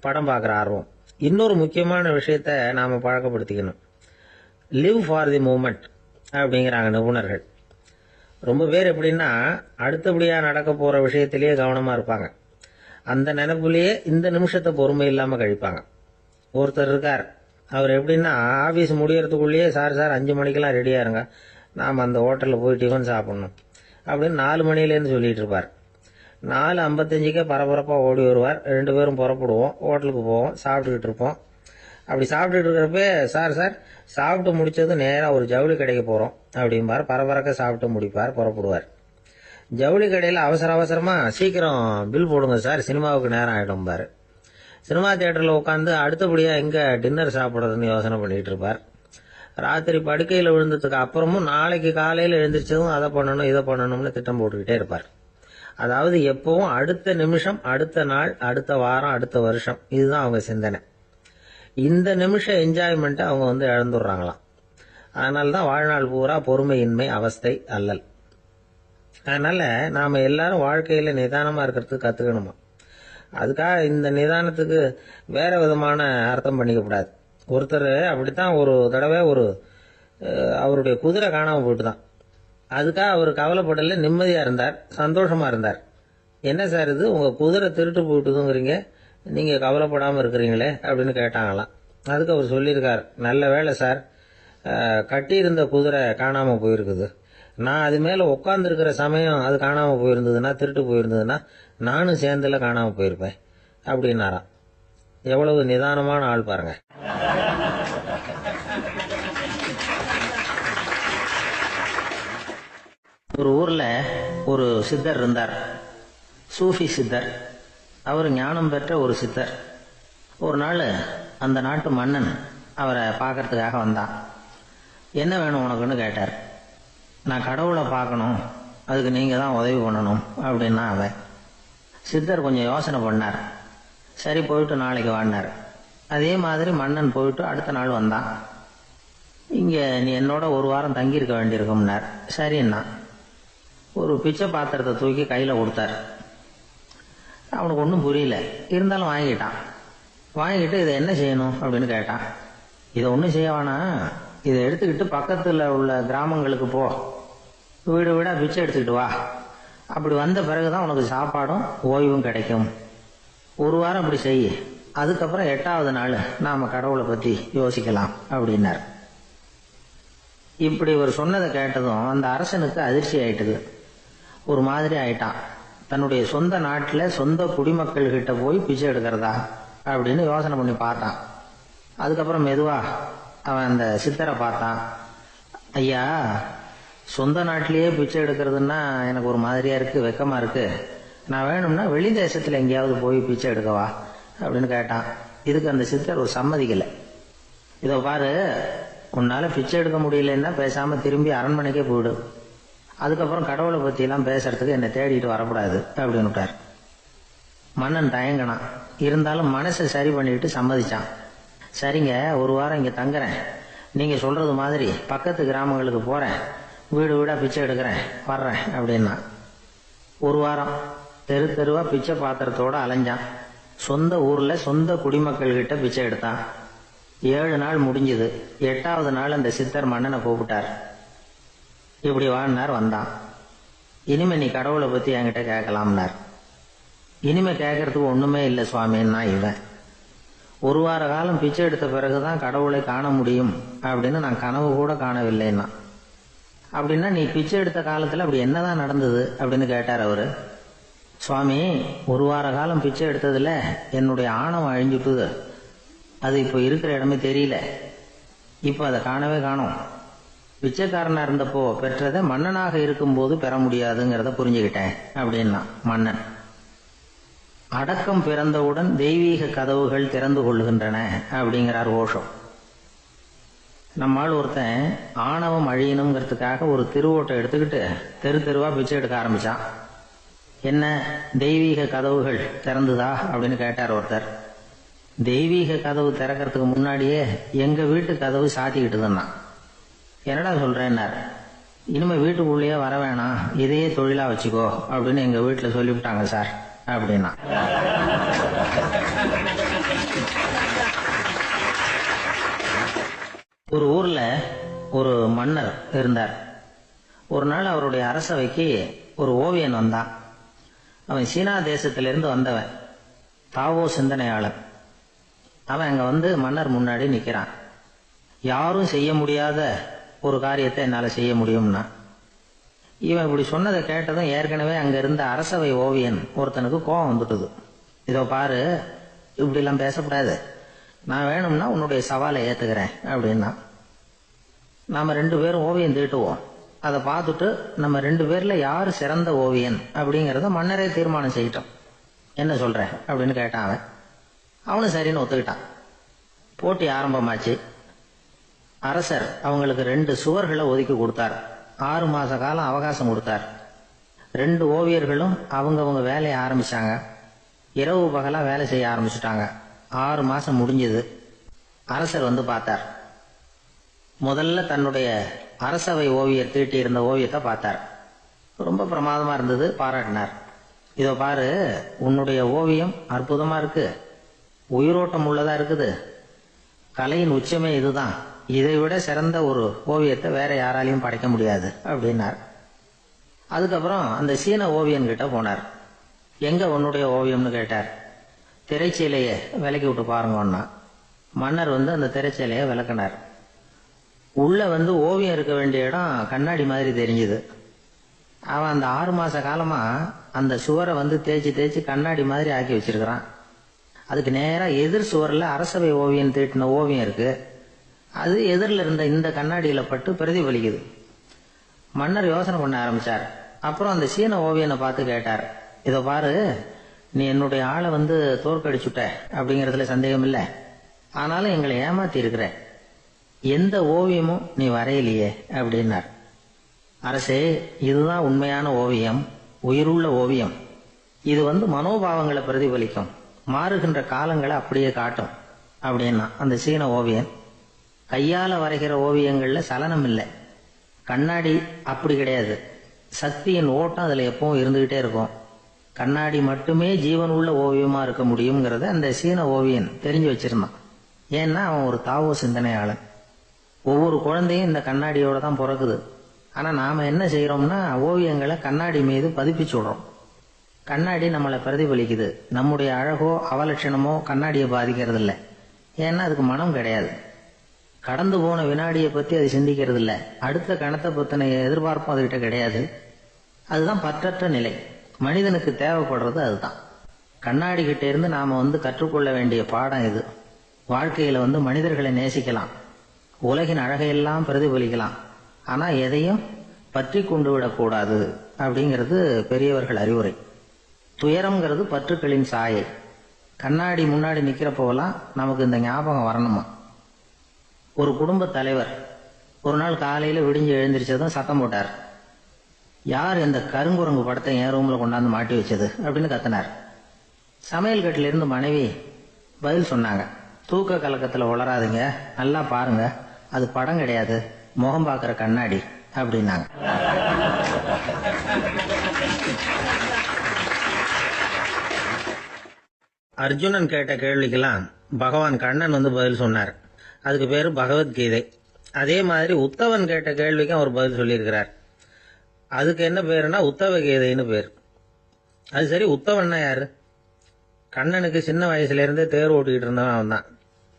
படம் பார்க்குற ஆர்வம். இன்னொரு முக்கியமான விஷயத்த நாம பழக்கப்படுத்திக்கணும். லிவ் ஃபார் தி மூமெண்ட் அப்படிங்கிறாங்க நிபுணர்கள். ரொம்ப பேர் எப்படின்னா அடுத்தபடியா நடக்க போற விஷயத்திலேயே கவனமா இருப்பாங்க. அந்த நினைப்புலயே இந்த நிமிஷத்தை பொறுமை இல்லாம கழிப்பாங்க. ஒருத்தர் இருக்கார், அவர் எப்படின்னா ஆபீஸ் முடியறதுக்குள்ளேயே சார் 5 மணிக்கெல்லாம் ரெடியா இருங்க, நாம அந்த ஹோட்டல்ல போய் டிஃபன் சாப்பிடணும் அப்படின்னு 4 மணிலேருந்து சொல்லிட்டு இருப்பார். 4:55 பரபரப்பா ஓடி வருவார். 2 பேரும் புறப்படுவோம், ஹோட்டலுக்கு போவோம், சாப்பிட்டுக்கிட்டு இருப்போம். அப்படி சாப்பிட்டுட்டு இருக்கிறப்ப சார் சாப்பிட்டு முடிச்சது நேரா ஒரு ஜவுளி கடைக்கு போறோம் அப்படிம்பார். பரபரக்க சாப்பிட்டு முடிப்பார், புறப்படுவார். ஜவுளி கடையில அவசரமா சீக்கிரம் பில் போடுங்க சார், சினிமாவுக்கு நேரம் ஆயிடும் பாரு. சினிமா தியேட்டர்ல உட்காந்து அடுத்தபடியா எங்க டின்னர் சாப்பிடுறதுன்னு யோசனை பண்ணிட்டு இருப்பார். ராத்திரி படுக்கையில விழுந்ததுக்கு அப்புறமும் நாளைக்கு காலையில எழுந்திரிச்சதும் அதை பண்ணணும் இதை பண்ணணும்னு திட்டம் போட்டுக்கிட்டே இருப்பார். அதாவது எப்பவும் அடுத்த நிமிஷம், அடுத்த நாள், அடுத்த வாரம், அடுத்த வருஷம், இதுதான் அவங்க சிந்தனை. இந்த நிமிஷம் என்ஜாய்மெண்ட் அவங்க இழந்துடுறாங்களாம். அதனாலதான் வாழ்நாள் பூரா பொறுமையின்மை, அவஸ்தை, அல்லல். அதனால நாம எல்லாரும் வாழ்க்கையில நிதானமா இருக்கிறதுக்கு கத்துக்கணுமா. அதுக்காக இந்த நிதானத்துக்கு வேற விதமான அர்த்தம் பண்ணிக்க கூடாது. ஒருத்தர் அப்படித்தான் ஒரு தடவை அவருடைய குதிரை காணாம போயிட்டுதான். அதுக்காக அவர் கவலைப்படல, நிம்மதியா இருந்தார், சந்தோஷமா இருந்தார். என்ன சார் இது, உங்க குதிரை திருட்டு போயிட்டுதுங்கிறீங்க, நீங்க கவலைப்படாம இருக்கிறீங்களே அப்படின்னு கேட்டாங்களாம். அதுக்கு அவர் சொல்லியிருக்கார், நல்ல வேலை சார், கட்டி இருந்த குதிரை காணாம போயிருக்குது. நான் அது மேல உட்கார்ந்து இருக்கிற சமயம் அது காணாம போயிருந்ததுன்னா, திருட்டு போயிருந்ததுன்னா நானும் சேர்ந்துல காணாம போயிருப்பேன் அப்படின்னாராம். எவ்வளவு நிதானமான ஆள் பாருங்க. ஒரு ஊர்ல ஒரு சித்தர் இருந்தார், சூஃபி சித்தர். அவர் ஞானம் பெற்ற ஒரு சித்தர். ஒரு நாள் அந்த நாட்டு மன்னன் அவரை பார்க்கறதுக்காக வந்தான். என்ன வேணும் உனக்குன்னு கேட்டார். நான் கடவுளை பார்க்கணும், அதுக்கு நீங்க தான் உதவி பண்ணணும் அப்படின்னா அவன். சித்தர் கொஞ்சம் யோசனை பண்ணார். சரி போயிட்டு நாளைக்கு வாடினார். அதே மாதிரி மன்னன் போயிட்டு அடுத்த நாள் வந்தான். இங்கே நீ என்னோட ஒரு வாரம் தங்கியிருக்க வேண்டியிருக்கும்னார். சரின்னா ஒரு பிச்சை பாத்திரத்தை தூக்கி கையில் கொடுத்தார். அவனுக்கு ஒன்றும் புரியல, இருந்தாலும் வாங்கிட்டான். வாங்கிட்டு இதை என்ன செய்யணும் அப்படின்னு கேட்டான். இதை ஒன்றும் செய்ய வேணாம், இதை எடுத்துக்கிட்டு பக்கத்தில் உள்ள கிராமங்களுக்கு போ, வீடு வீடாக பிச்சை எடுத்துக்கிட்டு வா. அப்படி வந்த பிறகுதான் உனக்கு சாப்பாடும் ஓய்வும் கிடைக்கும். ஒரு வாரம் அப்படி செய், அதுக்கப்புறம் 8வது நாள் நாம் கடவுளை பற்றி யோசிக்கலாம் அப்படின்னார். இப்படி ஒரு சொன்னதை கேட்டதும் அந்த அரசனுக்கு அதிர்ச்சி ஆயிட்டுது. ஒரு மாதிரி ஆயிட்டான். தன்னுடைய சொந்த நாட்டில் சொந்த குடிமக்கள் கிட்ட போய் பிச்சை எடுக்கிறதா அப்படின்னு யோசனை பண்ணி பார்த்தான். அதுக்கப்புறம் மெதுவா அவன் அந்த சித்தரை பார்த்தான். ஐயா, சொந்த நாட்டிலேயே பிச்சை எடுக்கிறதுன்னா எனக்கு ஒரு மாதிரியா இருக்கு, வெக்கமா இருக்கு. நான் வேணும்னா வெளி தேசத்துல எங்கேயாவது போய் பிச்சை எடுக்கவா அப்படின்னு கேட்டான். இதுக்கு அந்த சித்தர் ஒரு சம்மதிக்கலை. இதோ பாரு, உன்னால பிச்சை எடுக்க முடியலன்னா பேசாம திரும்பி அரண்மனைக்கே போயிடு. அதுக்கப்புறம் கடவுளை பத்தி எல்லாம் பேசுறதுக்கு என்னை தேடிட்டு வரக்கூடாது அப்படின்னு விட்டார். மன்னன் தயங்கினான். இருந்தாலும் மனசை சரி பண்ணிட்டு சம்மதிச்சான். சரிங்க, ஒரு வாரம் இங்க தங்குறேன், நீங்க சொல்றது மாதிரி பக்கத்து கிராமங்களுக்கு போறேன், வீடு வீடா பிச்சை எடுக்கிறேன், வர்றேன் அப்படின்னா. ஒரு வாரம் தெரு தெருவா பிச்சை பாத்திரத்தோட அலைஞ்சான். சொந்த ஊர்ல சொந்த குடிமக்கள் கிட்ட பிச்சை எடுத்தான். 7 நாள் முடிஞ்சது. 8வது நாள் அந்த சித்தர் மன்னனை கூப்பிட்டார். இப்படி வாழ்னார். வந்தான். இனிமே நீ கடவுளை பத்தி என்கிட்ட கேட்கலாம்னார். இனிமே கேட்கறதுக்கு ஒண்ணுமே இல்லை சுவாமின்னா இவன். ஒரு வார காலம் பிச்சை எடுத்த பிறகுதான் கடவுளை காண முடியும் அப்படின்னு நான் கனவு கூட காணவில்லைன்னா. அப்படின்னா நீ பிச்சை எடுத்த காலத்துல அப்படி என்னதான் நடந்தது அப்படின்னு கேட்டார் அவரு. சுவாமி, ஒரு வார காலம் பிச்சை எடுத்ததுல என்னுடைய ஆணவம் அழிஞ்சுட்டுது. அது இப்போ இருக்கிற இடமே தெரியல. இப்போ அதை காணவே காணோம். பிச்சைக்காரனா இருந்தப்போ பெற்றதை மன்னனாக இருக்கும்போது பெற முடியாதுங்கிறத புரிஞ்சுக்கிட்டேன் அப்படின்னா மன்னன். அடக்கம் பிறந்தவுடன் தெய்வீக கதவுகள் திறந்து கொள்ளுகின்றன அப்படிங்கிறார் ஓஷோ. நம்மால் ஒருத்தன் ஆணவம் அழியணுங்கிறதுக்காக ஒரு திருவோட்டை எடுத்துக்கிட்டு தெரு தெருவா பிச்சை எடுக்க ஆரம்பிச்சான். என்ன, தெய்வீக கதவுகள் திறந்துதா அப்படின்னு கேட்டார் ஒருத்தர். தெய்வீக கதவு திறக்கிறதுக்கு முன்னாடியே எங்க வீட்டு கதவு சாத்திக்கிட்டுதுன்னா. என்னடா சொல்றேன்னார். இனிமே வீட்டுக்குள்ளேயே வர வேணாம், இதையே தொழிலா வச்சுக்கோ அப்படின்னு எங்க வீட்டுல சொல்லிவிட்டாங்க சார் அப்படின்னா. ஒரு ஊர்ல ஒரு மன்னர் இருந்தார். ஒரு நாள் அவருடைய அரசவைக்கு ஒரு ஓவியன் வந்தான். அவன் சீனா தேசத்திலிருந்து வந்தவன், தாவோ சிந்தனையாளன். அவன் அங்க வந்து மன்னர் முன்னாடி நிக்கிறான். யாரும் செய்ய முடியாத ஒரு காரியத்தை என்னால செய்ய முடியும்னா. இவன் இப்படி சொன்னதை கேட்டதும் ஏற்கனவே அங்க இருந்த அரசவை ஓவியன் ஒருத்தனுக்கு கோபம் வந்துட்டுது. இதோ பாரு, இப்படி எல்லாம் பேசக்கூடாது, நான் வேணும்னா உன்னுடைய சவாலை ஏத்துக்கிறேன் அப்படின்னா. நாம 2 பேரும் ஓவியம் தீட்டுவோம், அதை பார்த்துட்டு நம்ம 2 பேர்ல யாரு சிறந்த ஓவியன் அப்படிங்கறத மன்னரே தீர்மானம் செய்யட்டும், என்ன சொல்ற அப்படின்னு கேட்டான் அவன். அவனு சரின்னு ஒத்துக்கிட்டான். போட்டி ஆரம்பமாச்சு. அரசர் அவங்களுக்கு 2 சுவர்களை ஒதுக்கி கொடுத்தார். 6 மாச காலம் அவகாசம் கொடுத்தார். 2 ஓவியர்களும் அவங்கவங்க வேலையை ஆரம்பிச்சாங்க. இரவு பகலா வேலை செய்ய ஆரம்பிச்சுட்டாங்க. 6 மாசம் முடிஞ்சது. அரசர் வந்து பார்த்தார். முதல்ல தன்னுடைய அரசவை ஓவியர் தீட்டி இருந்த ஓவியத்தை பார்த்தார். ரொம்ப பிரமாதமா இருந்தது, பாராட்டினார். இதோ பாரு, உன்னுடைய ஓவியம் அற்புதமா இருக்கு, உயிரோட்டம் உள்ளதா இருக்குது, கலையின் உச்சமே இதுதான், இதை விட சிறந்த ஒரு ஓவியத்தை வேற யாராலையும் படைக்க முடியாது அப்படின்னார். அதுக்கப்புறம் அந்த சீன ஓவியன் கிட்ட போனார். எங்க உன்னுடைய ஓவியம்னு கேட்டார். திரைச்சீலையை விலக்கி விட்டு பாருங்கன்னா. மன்னர் வந்து அந்த திரைச்சீலையை விளக்கினார். உள்ள வந்து ஓவியம் இருக்க வேண்டிய இடம் கண்ணாடி மாதிரி தெரிஞ்சுது. அவன் அந்த 6 மாச காலமா அந்த சுவரை வந்து தேய்ச்சி தேய்ச்சி கண்ணாடி மாதிரி ஆக்கி வச்சிருக்கிறான். அதுக்கு நேரா எதிர் சுவர்ல அரசவை ஓவியம் தீட்டின ஓவியம் இருக்கு. அது எதிரில் இருந்த இந்த கண்ணாடியில பட்டு பிரதிபலிக்குது. மன்னர் யோசனை பண்ண ஆரம்பிச்சார். அப்புறம் அந்த சீன ஓவியனை பார்த்து கேட்டார். இதோ பாரு, நீ என்னுடைய ஆளை வந்து தோற்கடிச்சுட்ட அப்படிங்கறதுல சந்தேகம் இல்லை, ஆனாலும் எங்களை ஏமாத்தி இருக்கிற, எந்த ஓவியமும் நீ வரையிலையே அப்படின்னார். அரசே, இதுதான் உண்மையான ஓவியம், உயிருள்ள ஓவியம். இது வந்து மனோபாவங்களை பிரதிபலிக்கும், மாறுகின்ற காலங்களை அப்படியே காட்டும் அப்படின்னா அந்த சீன ஓவியன். கையால் வரைகிற ஓவியங்களில் சலனம் இல்லை. கண்ணாடி அப்படி கிடையாது. சக்தியின் ஓட்டம் அதில் எப்பவும் இருந்துகிட்டே இருக்கும். கண்ணாடி மட்டுமே ஜீவன் உள்ள ஓவியமா இருக்க முடியுங்கிறத அந்த சீன ஓவியன் தெரிஞ்சு வச்சிருந்தான். ஏன்னா அவன் ஒரு தாவோ சிந்தனையாளன். ஒவ்வொரு குழந்தையும் இந்த கண்ணாடியோட தான் பிறக்குது. ஆனா நாம என்ன செய்யறோம்னா ஓவியங்களை கண்ணாடி மீது பதிப்பிச்சு விடுறோம். கண்ணாடி நம்மளை பிரதிபலிக்குது. நம்முடைய அழகோ அவலட்சணமோ கண்ணாடியை பாதிக்கிறது இல்லை. ஏன்னா அதுக்கு மனம் கிடையாது. கடந்து போன வினாடியை பத்தி அது சிந்திக்கிறது இல்லை. அடுத்த கணத்தை பத்தின எதிர்பார்ப்பும் அதுகிட்ட கிடையாது. அதுதான் பற்றற்ற நிலை. மனிதனுக்கு தேவைப்படுறது அதுதான். கண்ணாடி கிட்ட இருந்து நாம கற்றுக்கொள்ள வேண்டிய பாடம் இது. வாழ்க்கையில மனிதர்களை நேசிக்கலாம், உலகின் அழகையெல்லாம் பிரதிபலிக்கலாம், ஆனா எதையும் பற்றி கொண்டு விடக்கூடாது அப்படிங்கிறது பெரியவர்கள் அறிவுரை. துயரம்ங்கிறது பற்றுக்களின் சாயை. கண்ணாடி முன்னாடி நிக்கிறப்போவெல்லாம் நமக்கு இந்த ஞாபகம் வரணுமா. ஒரு குடும்ப தலைவர் ஒரு நாள் காலையில விடிஞ்சு எழுந்திரிச்சதும் சத்தம் போட்டார். யார் இந்த கருங்குரங்கு படத்தை என் ரூம்ல கொண்டாந்து மாட்டி வச்சது அப்படின்னு கத்தினார். சமையல் கட்டில இருந்து மனைவி பதில் சொன்னாங்க. தூக்க கலக்கத்துல உளராதுங்க, நல்லா பாருங்க, அது படம் கிடையாது, முகம் பார்க்கிற கண்ணாடி அப்படின்னாங்க. அர்ஜுனன் கேட்ட கேள்விக்கெல்லாம் பகவான் கண்ணன் பதில் சொன்னார். அதுக்கு பேரு பகவத்கீதை. அதே மாதிரி உத்தவன் கேட்ட கேள்விக்கும் அவர் பதில் சொல்லியிருக்கிறார். அதுக்கு என்ன பேருன்னா உத்தவ கீதைன்னு பேர். அது சரி, உத்தவன்னா யாரு? கண்ணனுக்கு சின்ன வயசுல இருந்தே தேர் ஓட்டிக்கிட்டு இருந்தவன் அவன் தான்.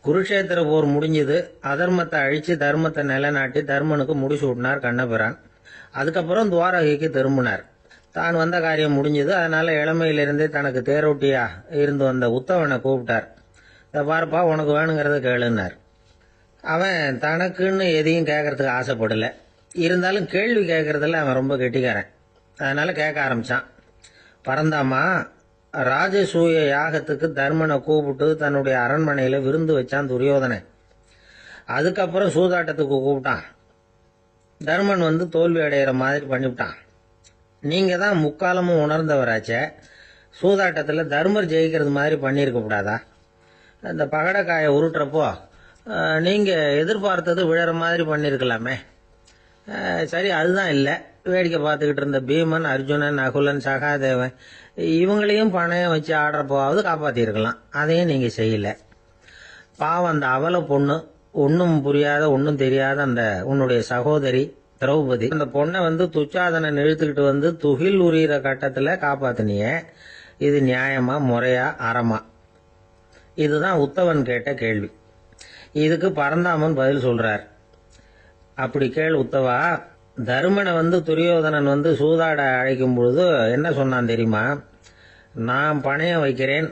குருஷேத்திர போர் முடிஞ்சது. அதர்மத்தை அழிச்சு தர்மத்தை நிலைநாட்டி தர்மனுக்கு முடிச்சு விட்டினார் கண்ணபிரான். அதுக்கப்புறம் துவாரகைக்கு திரும்பினார். தான் வந்த காரியம் முடிஞ்சது. அதனால இளமையிலிருந்தே தனக்கு தேரோட்டியா இருந்து வந்த உத்தவனை கூப்பிட்டார். பாருப்பா, உனக்கு வேணுங்கிறத கேளுன்னார். அவன் தனக்குன்னு எதையும் கேட்கறதுக்கு ஆசைப்படல. இருந்தாலும் கேள்வி கேட்கறதுல அவன் ரொம்ப கெட்டிக்காரன். அதனால கேட்க ஆரம்பிச்சான். பரந்தாமா, ராஜசூய யாகத்துக்கு தர்மனை கூப்பிட்டு தன்னுடைய அரண்மனையில விருந்து வச்சான் துரியோதனன். அதுக்கப்புறம் சூதாட்டத்துக்கு கூப்பிட்டான். தர்மன் தோல்வி அடைகிற மாதிரி பண்ணிவிட்டான். நீங்க தான் முக்காலமும் உணர்ந்தவராச்சே, சூதாட்டத்துல தர்மர் ஜெயிக்கிறது மாதிரி பண்ணியிருக்க கூடாதா? அந்த பகடக்காயை உருட்டுறப்போ நீங்க எதிர்பார்த்தது விழற மாதிரி பண்ணிருக்கலாமே. சரி, அதுதான் இல்லை. வேடிக்கை பார்த்துக்கிட்டு இருந்த பீமன், அர்ஜுனன், நகுலன், சகாதேவன் இவங்களையும் பணையம் வச்சு ஆடுறப்போவாவது காப்பாத்திருக்கலாம். அதையும் நீங்க செய்யல. பாவம் அந்த அவல பொண்ணு, ஒன்னும் புரியாத ஒன்னும் தெரியாத அந்த உன்னுடைய சகோதரி திரௌபதி, அந்த பொண்ணை துச்சாதனன் இழுத்துக்கிட்டு துகில் உரியிற கட்டத்துல காப்பாத்தினிய. இது நியாயமா, முறையா, அறமா? இதுதான் உத்தவன் கேட்ட கேள்வி. இதுக்கு பரந்தாமன் பதில் சொல்றார். அப்படி கேள் உத்தவா. தருமனை துரியோதனன் சூதாட அழைக்கும் பொழுது என்ன சொன்னான் தெரியுமா? நான் பணையம் வைக்கிறேன்,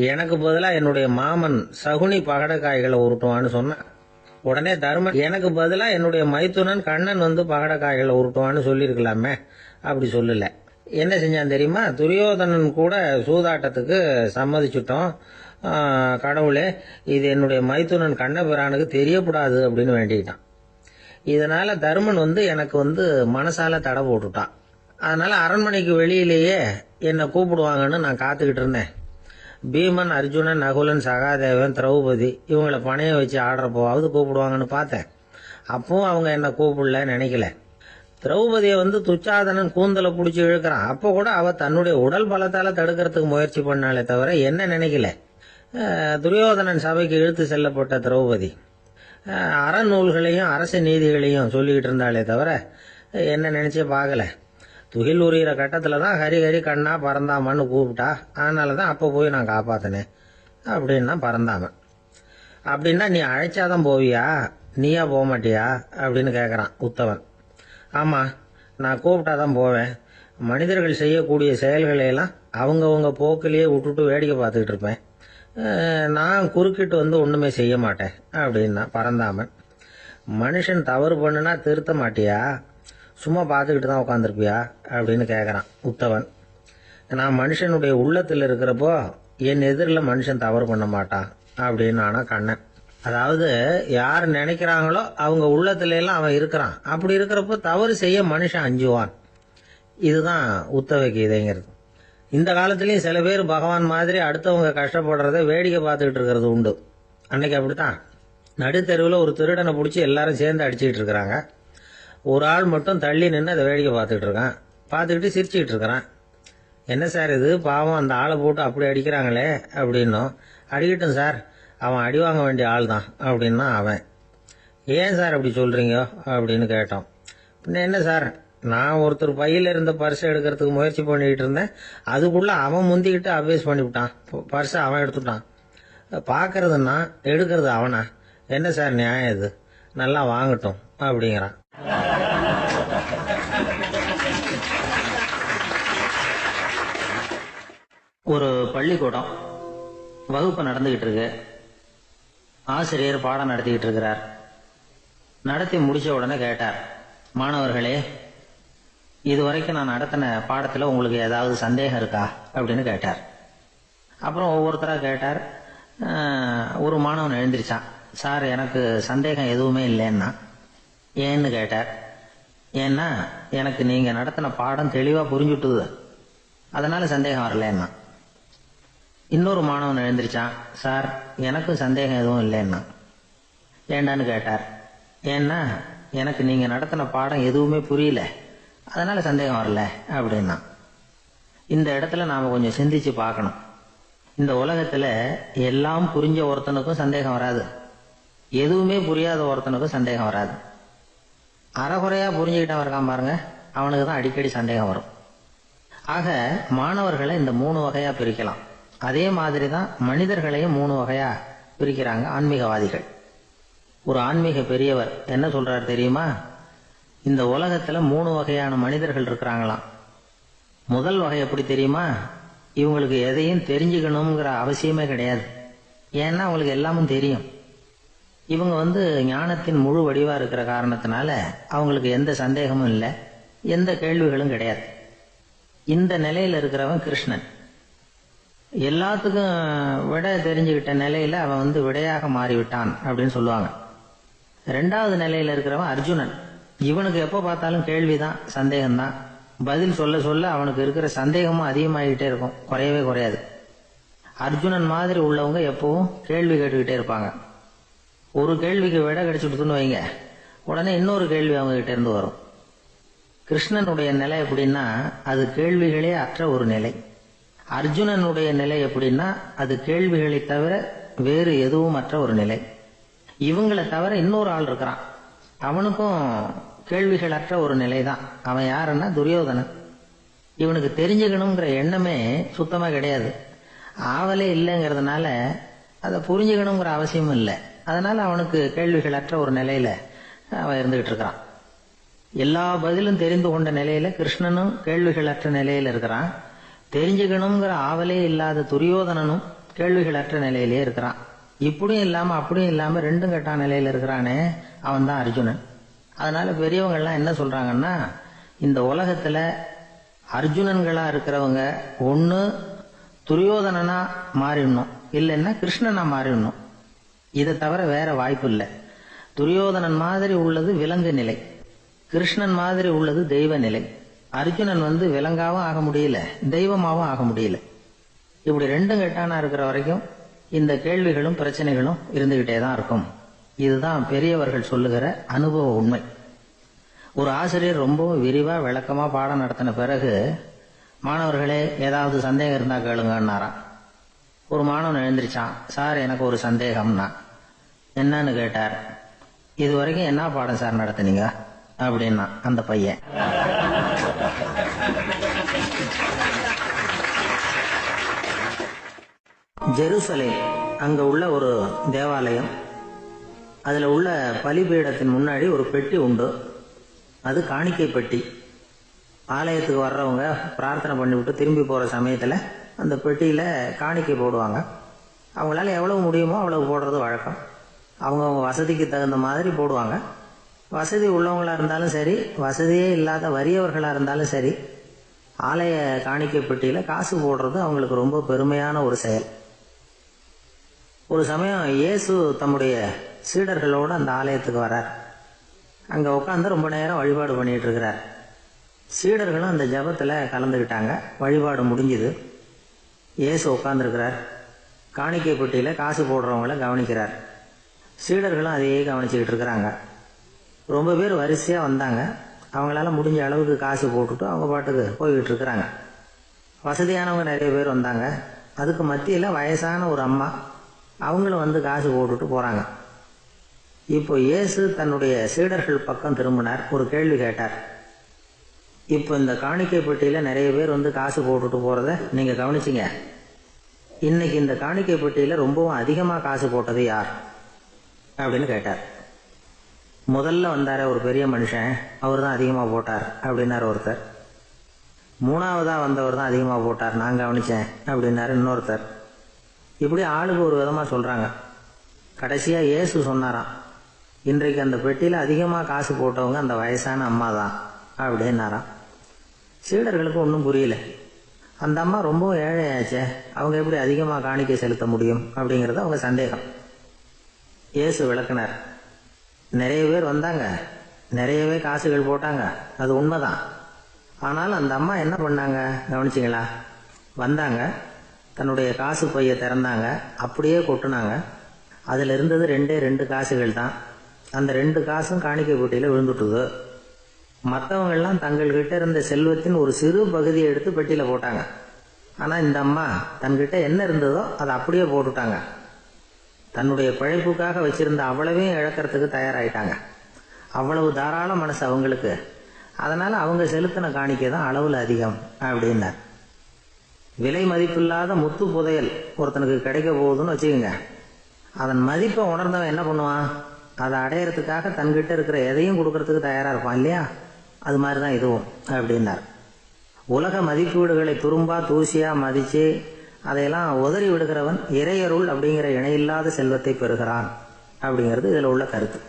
எனக்கு பதிலா என்னுடைய மாமன் சகுனி பகடக்காய்களை உருட்டுவான்னு சொன்னான். உடனே தருமன், எனக்கு பதிலா என்னுடைய மைத்துனன் கண்ணன் பகடக்காய்களை உருட்டுவான்னு சொல்லியிருக்கலாமே. அப்படி சொல்லல. என்ன செஞ்சான் தெரியுமா? துரியோதனன் கூட சூதாட்டத்துக்கு சம்மதிச்சுட்டோம், கடவுளே இது என்னுடைய மைத்துனன் கண்ணபிரானுக்கு தெரியக்கூடாது அப்படின்னு வேண்டிக்கிட்டான். இதனால தருமன் எனக்கு மனசால தடை போட்டுட்டான். அதனால அரண்மனைக்கு வெளியிலேயே என்னை கூப்பிடுவாங்கன்னு நான் காத்துக்கிட்டு இருந்தேன். பீமன், அர்ஜுனன், நகுலன், சகாதேவன், திரௌபதி இவங்களை பணையம் வச்சு ஆடுறப்போவாவது கூப்பிடுவாங்கன்னு பார்த்தேன். அப்பவும் அவங்க என்ன கூப்பிடல நினைக்கல. திரௌபதியை துச்சாதனன் கூந்தலை பிடிச்சி இழுக்கிறான். அப்போ கூட அவ தன்னுடைய உடல் பலத்தால தடுக்கிறதுக்கு முயற்சி பண்ணாலே தவிர என்ன நினைக்கல. துரியோதனன் சபைக்கு இழுத்து செல்லப்பட்ட திரௌபதி அறநூல்களையும் அரச நீதிகளையும் சொல்லிக்கிட்டு இருந்தாலே தவிர என்ன நினைச்சே பார்க்கல. துகில் உரியிற கட்டத்துல தான் ஹரி ஹரி கண்ணா பறந்தாமன்னு கூப்பிட்டா. அதனாலதான் அப்ப போய் நான் காப்பாத்தினேன் அப்படின்னா பறந்தாமன். அப்படின்னா நீ அழைச்சாதான் போவியா, நீயா போக மாட்டியா அப்படின்னு கேக்குறான் உத்தவன். ஆமா, நான் கூப்பிட்டாதான் போவேன். மனிதர்கள் செய்யக்கூடிய செயல்களை எல்லாம் அவங்கவுங்க போக்கிலேயே விட்டுட்டு வேடிக்கை பார்த்துக்கிட்டு இருப்பேன். நான் குறுக்கிட்டு ஒண்ணுமே செய்ய மாட்டேன் அப்படின்னா பரந்தாமன். மனுஷன் தவறு பண்ணுனா திருத்த மாட்டியா, சும்மா பார்த்துக்கிட்டு தான் உட்காந்துருப்பியா அப்படின்னு கேட்கறான் உத்தவன். நான் மனுஷனுடைய உள்ளத்தில் இருக்கிறப்போ என் எதிரில் மனுஷன் தவறு பண்ண மாட்டான் அப்படின்னு ஆனா கண்ணன். அதாவது யார் நினைக்கிறாங்களோ அவங்க உள்ளத்துல எல்லாம் அவன் இருக்கிறான். அப்படி இருக்கிறப்போ தவறு செய்ய மனுஷன் அஞ்சுவான். இதுதான் உத்தவ கீதைங்கிறது. இந்த காலத்திலயும் சில பேர் பகவான் மாதிரி அடுத்தவங்க கஷ்டப்படுறத வேடிக்கை பார்த்துக்கிட்டு இருக்கிறது உண்டு. அன்னைக்கு அப்படித்தான். நடுத்தெருவில் ஒரு திருடனை பிடிச்சி எல்லாரும் சேர்ந்து அடிச்சுக்கிட்டு இருக்கிறாங்க. ஒரு ஆள் மட்டும் தள்ளி நின்று அதை வேடிக்கை பார்த்துக்கிட்டு இருக்கான். பார்த்துக்கிட்டு சிரிச்சுக்கிட்டு இருக்கிறான். என்ன சார் இது, பாவம் அந்த ஆளை போட்டு அப்படி அடிக்கிறாங்களே அப்படின்னும். அடிக்கட்டும் சார், அவன் அடி வாங்க வேண்டிய ஆள் தான் அப்படின்னா அவன். ஏன் சார் அப்படி சொல்கிறீங்க அப்படின்னு கேட்டோம். பின்ன என்ன சார், நான் ஒருத்தர் பையில் இருந்த பர்ஸை எடுக்கிறதுக்கு முயற்சி பண்ணிக்கிட்டு இருந்தேன். அதுக்குள்ளே அவன் முந்திக்கிட்டு அப்வேஸ் பண்ணிவிட்டான். பர்ஸை அவன் எடுத்துட்டான். பார்க்கறதுன்னா எடுக்கிறது அவனா? என்ன சார் நியாயம் இது? நல்லா வாங்கட்டும் அப்படிங்கிறான். ஒரு பள்ளிக்கூடம் வகுப்பு நடந்துகிட்டு இருக்கு. ஆசிரியர் பாடம் நடத்திக்கிட்டு இருக்கிறார். நடத்தி முடிச்ச உடனே கேட்டார், மாணவர்களே, இதுவரைக்கும் நான் நடத்தின பாடத்தில் உங்களுக்கு ஏதாவது சந்தேகம் இருக்கா அப்படின்னு கேட்டார். அப்புறம் ஒவ்வொருத்தராக கேட்டார். ஒரு மாணவன் எழுந்திருச்சான். சார், எனக்கு சந்தேகம் எதுவுமே இல்லைன்னா. ஏன்னு கேட்டார். ஏன்னா எனக்கு நீங்கள் நடத்தின பாடம் தெளிவாக புரிஞ்சுட்டுது, அதனால சந்தேகம் வரலன்னா. இன்னொரு மாணவன் எழுந்திருச்சான். சார், எனக்கும் சந்தேகம் எதுவும் இல்லைன்னா. ஏண்டான்னு கேட்டார். ஏன்னா எனக்கு நீங்கள் நடத்தின பாடம் எதுவுமே புரியல, அதனால சந்தேகம் வரல அப்படின்னா. இந்த இடத்துல நாம் கொஞ்சம் சிந்திச்சு பார்க்கணும். இந்த உலகத்தில் எல்லாம் புரிஞ்ச ஒருத்தனுக்கும் சந்தேகம் வராது, எதுவுமே புரியாத ஒருத்தனுக்கும் சந்தேகம் வராது. அறகுறையாக புரிஞ்சுக்கிட்டவன் இருக்கான் பாருங்க, அவனுக்கு தான் அடிக்கடி சந்தேகம் வரும். ஆக மாணவர்களை இந்த 3 வகையாக பிரிக்கலாம். அதே மாதிரி தான் மனிதர்களையும் 3 வகையாக பிரிக்கிறாங்க ஆன்மீகவாதிகள். ஒரு ஆன்மீக பெரியவர் என்ன சொல்றாரு தெரியுமா? இந்த உலகத்தில் 3 வகையான மனிதர்கள் இருக்கிறாங்களாம். முதல் வகை எப்படி தெரியுமா? இவங்களுக்கு எதையும் தெரிஞ்சுக்கணுங்கிற அவசியமே கிடையாது. ஏன்னா அவங்களுக்கு எல்லாமும் தெரியும். இவங்க ஞானத்தின் முழு வடிவா இருக்கிற காரணத்தினால அவங்களுக்கு எந்த சந்தேகமும் இல்லை, எந்த கேள்விகளும் கிடையாது. இந்த நிலையில இருக்கிறவன் கிருஷ்ணன். எல்லாத்துக்கும் விட தெரிஞ்சுக்கிட்ட நிலையில அவன் விடையாக மாறிவிட்டான் அப்படின்னு சொல்லுவாங்க. 2வது நிலையில இருக்கிறவன் அர்ஜுனன். இவனுக்கு எப்போ பார்த்தாலும் கேள்விதான், சந்தேகம்தான். பதில் சொல்ல சொல்ல அவனுக்கு இருக்கிற சந்தேகமும் அதிகமாகிட்டே இருக்கும், குறையவே குறையாது. அர்ஜுனன் மாதிரி உள்ளவங்க எப்பவும் கேள்வி கேட்டுக்கிட்டே இருப்பாங்க. ஒரு கேள்விக்கு விட கிடைச்சுட்டுன்னு வைங்க, உடனே இன்னொரு கேள்வி அவங்க கிட்ட இருந்து வரும். கிருஷ்ணனுடைய நிலை எப்படின்னா அது கேள்விகளே அற்ற ஒரு நிலை. அர்ஜுனனுடைய நிலை எப்படின்னா அது கேள்விகளை தவிர வேறு எதுவும் அற்ற ஒரு நிலை. இவங்களை தவிர இன்னொரு ஆள் இருக்கிறான், அவனுக்கும் கேள்விகள் அற்ற ஒரு நிலை தான். அவன் யாருன்னா துரியோதனன். இவனுக்கு தெரிஞ்சுக்கணுங்கிற எண்ணமே சுத்தமாக கிடையாது. ஆவலே இல்லைங்கிறதுனால அதை புரிஞ்சுக்கணுங்கிற அவசியமும் இல்லை. அதனால அவனுக்கு கேள்விகள் அற்ற ஒரு நிலையில அவன் இருந்துகிட்டு இருக்கிறான். எல்லா பதிலும் தெரிந்து கொண்ட நிலையில கிருஷ்ணனும் கேள்விகள் அற்ற நிலையில இருக்கிறான். தெரிஞ்சுக்கணுங்கிற ஆவலே இல்லாத துரியோதனனும் கேள்விகள் அற்ற நிலையிலே இருக்கிறான். இப்படியும் இல்லாம அப்படியும் இல்லாம 2ம் கெட்டான நிலையில இருக்கிறானே, அவன் தான் அர்ஜுனன். அதனால பெரியவங்கள்லாம் என்ன சொல்றாங்கன்னா, இந்த உலகத்துல அர்ஜுனன்களா இருக்கிறவங்க ஒண்ணு துரியோதனனா மாறிடணும், இல்லைன்னா கிருஷ்ணனா மாறிடணும். இதை தவிர வேற வாய்ப்பு இல்லை. துரியோதனன் மாதிரி உள்ளது விலங்கு நிலை, கிருஷ்ணன் மாதிரி உள்ளது தெய்வ நிலை. அர்ஜுனன் விலங்காவும் ஆக முடியல, தெய்வமாவும் ஆக முடியல. இப்படி 2ம் கெட்டானா இருக்கிற வரைக்கும் இந்த கேள்விகளும் பிரச்சனைகளும் இருந்துகிட்டே தான் இருக்கும். இதுதான் பெரியவர்கள் சொல்லுகிற அனுபவ உண்மை. ஒரு ஆசிரியர் ரொம்ப விரிவா விளக்கமா பாடம் நடத்தின பிறகு, மாணவர்களே ஏதாவது சந்தேகம் இருந்தா கேளுங்கன்னாராம். ஒரு மாணவன் எழுந்திருச்சான். சார், எனக்கு ஒரு சந்தேகம்னா. என்னன்னு கேட்டார். இது வரைக்கும் என்ன பாடம் சார் நடத்தினீங்க அப்படின்னா அந்த பையன். ஜெருசலேம் அங்க உள்ள ஒரு தேவாலயம். அதுல உள்ள பலிபீடத்தின் முன்னாடி ஒரு பெட்டி உண்டு. அது காணிக்கை பெட்டி. ஆலயத்துக்கு வர்றவங்க பிரார்த்தனை பண்ணிவிட்டு திரும்பி போற சமயத்துல அந்த பெட்டியில காணிக்கை போடுவாங்க. அவங்களால எவ்வளவு முடியுமோ அவ்வளவு போடுறது வழக்கம். அவங்கவுங்க வசதிக்கு தகுந்த மாதிரி போடுவாங்க. வசதி உள்ளவங்களா இருந்தாலும் சரி, வசதியே இல்லாத வறியவர்களா இருந்தாலும் சரி, ஆலய காணிக்கை பெட்டியில காசு போடுறது அவங்களுக்கு ரொம்ப பெருமையான ஒரு செயல். ஒரு சமயம் இயேசு தம்முடைய சீடர்களோடு அந்த ஆலயத்துக்கு வர்றார். அங்க உட்காந்து ரொம்ப நேரம் வழிபாடு பண்ணிட்டு இருக்கிறார். சீடர்களும் அந்த ஜபத்துல கலந்துக்கிட்டாங்க. வழிபாடு முடிஞ்சுது. இயேசு உட்கார்ந்துருக்கிறார். காணிக்கை பெட்டியில் காசு போடுறவங்கள கவனிக்கிறார். சீடர்களும் அதையே கவனிச்சுக்கிட்டு இருக்கிறாங்க. ரொம்ப பேர் வரிசையாக வந்தாங்க. அவங்களால முடிஞ்ச அளவுக்கு காசு போட்டுட்டு அவங்க பாட்டுக்கு போய்கிட்டு இருக்கிறாங்க. வசதியானவங்க நிறைய பேர் வந்தாங்க. அதுக்கு மத்தியில் வயசான ஒரு அம்மா, அவங்களும் வந்து காசு போட்டுட்டு போகிறாங்க. இப்போ இயேசு தன்னுடைய சீடர்கள் பக்கம் திரும்பினார். ஒரு கேள்வி கேட்டார். இப்போ இந்த காணிக்கை பெட்டியில் நிறைய பேர் வந்து காசு போட்டுட்டு போகிறத நீங்கள் கவனிச்சிங்க. இன்னைக்கு இந்த காணிக்கை பெட்டியில் ரொம்பவும் அதிகமாக காசு போட்டது யார் அப்படின்னு கேட்டார். முதல்ல வந்தார ஒரு பெரிய மனுஷன், அவர் தான் அதிகமாக போட்டார் அப்படின்னாரு ஒருத்தர். மூணாவதாக வந்தவர் தான் அதிகமாக போட்டார், நான் கவனித்தேன் அப்படின்னாரு இன்னொருத்தர். இப்படி ஆளுக்கு ஒரு விதமாக சொல்கிறாங்க. கடைசியாக இயேசு சொன்னாராம், இன்றைக்கு அந்த பெட்டியில் அதிகமாக காசு போட்டவங்க அந்த வயசான அம்மா தான் அப்படின்னாராம். சீடர்களுக்கு ஒன்றும் புரியல. அந்த அம்மா ரொம்பவும் ஏழையாச்சே, அவங்க எப்படி அதிகமாக காணிக்கை செலுத்த முடியும் அப்படிங்கிறது அவங்க சந்தேகம். இயேசு விளக்குனார். நிறைய பேர் வந்தாங்க, நிறையவே காசுகள் போட்டாங்க, அது உண்மைதான். ஆனால் அந்த அம்மா என்ன பண்ணாங்க கவனிச்சிங்களா? வந்தாங்க, தன்னுடைய காசு பையை திறந்தாங்க, அப்படியே கொட்டுனாங்க. அதில் இருந்தது 2 காசுகள் தான். அந்த 2 காசும் காணிக்கை பெட்டியில் விழுந்துட்டுது. மற்றவங்கள்லாம் தங்கள்கிட்ட இருந்த செல்வத்தின் ஒரு சிறு பகுதியை எடுத்து பெட்டியில் போட்டாங்க. ஆனால் இந்த அம்மா தன்கிட்ட என்ன இருந்ததோ அதை அப்படியே போட்டுட்டாங்க. தன்னுடைய பிழைப்புக்காக வச்சிருந்த அவ்வளவையும் இழக்கிறதுக்கு தயாராகிட்டாங்க. அவ்வளவு தாராள மனசு அவங்களுக்கு. அதனால் அவங்க செலுத்தின காணிக்கை தான் அளவில் அதிகம் அப்படின்னார். விலை மதிப்பில்லாத முத்து புதையல் ஒருத்தனுக்கு கிடைக்க போகுதுன்னு வச்சுக்கோங்க. அதன் மதிப்பை உணர்ந்தவன் என்ன பண்ணுவான்? அதை அடையிறதுக்காக தன்கிட்ட இருக்கிற எதையும் கொடுக்கறதுக்கு தயாராக இருப்பான் இல்லையா? அது மாதிரி தான் இதுவும் அப்படின்னார். உலக மதிப்பீடுகளை துரும்பா தூசியா மதித்து அதையெல்லாம் உதறி விடுகிறவன் இறையருள் அப்படிங்கிற இணையில்லாத செல்வத்தை பெறுகிறான் அப்படிங்கிறது இதில் உள்ள கருத்து.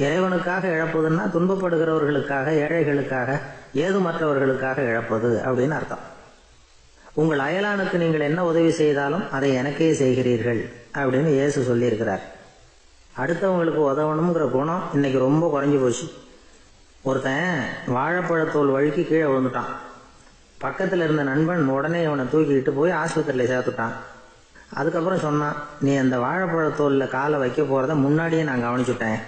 இறைவனுக்காக இழப்பதுன்னா துன்பப்படுகிறவர்களுக்காக, ஏழைகளுக்காக, ஏதுமற்றவர்களுக்காக இழப்பது அப்படின்னு அர்த்தம். உங்கள் அயலானுக்கு நீங்கள் என்ன உதவி செய்தாலும் அதை எனக்கே செய்கிறீர்கள் அப்படின்னு இயேசு சொல்லியிருக்கிறார். அடுத்தவங்களுக்கு உதவணுங்கிற குணம் இன்னைக்கு ரொம்ப குறைஞ்சி போச்சு. ஒருத்தன் வாழைப்பழத்தோல் வழுக்கி கீழே விழுந்துட்டான். பக்கத்தில் இருந்த நண்பன் உடனே இவனை தூக்கிக்கிட்டு போய் ஆஸ்பத்திரியில் சேர்த்துட்டான். அதுக்கப்புறம் சொன்னான், நீ அந்த வாழைப்பழத்தோலில் காலை வைக்க போகிறத முன்னாடியே நான் கவனிச்சுட்டேன்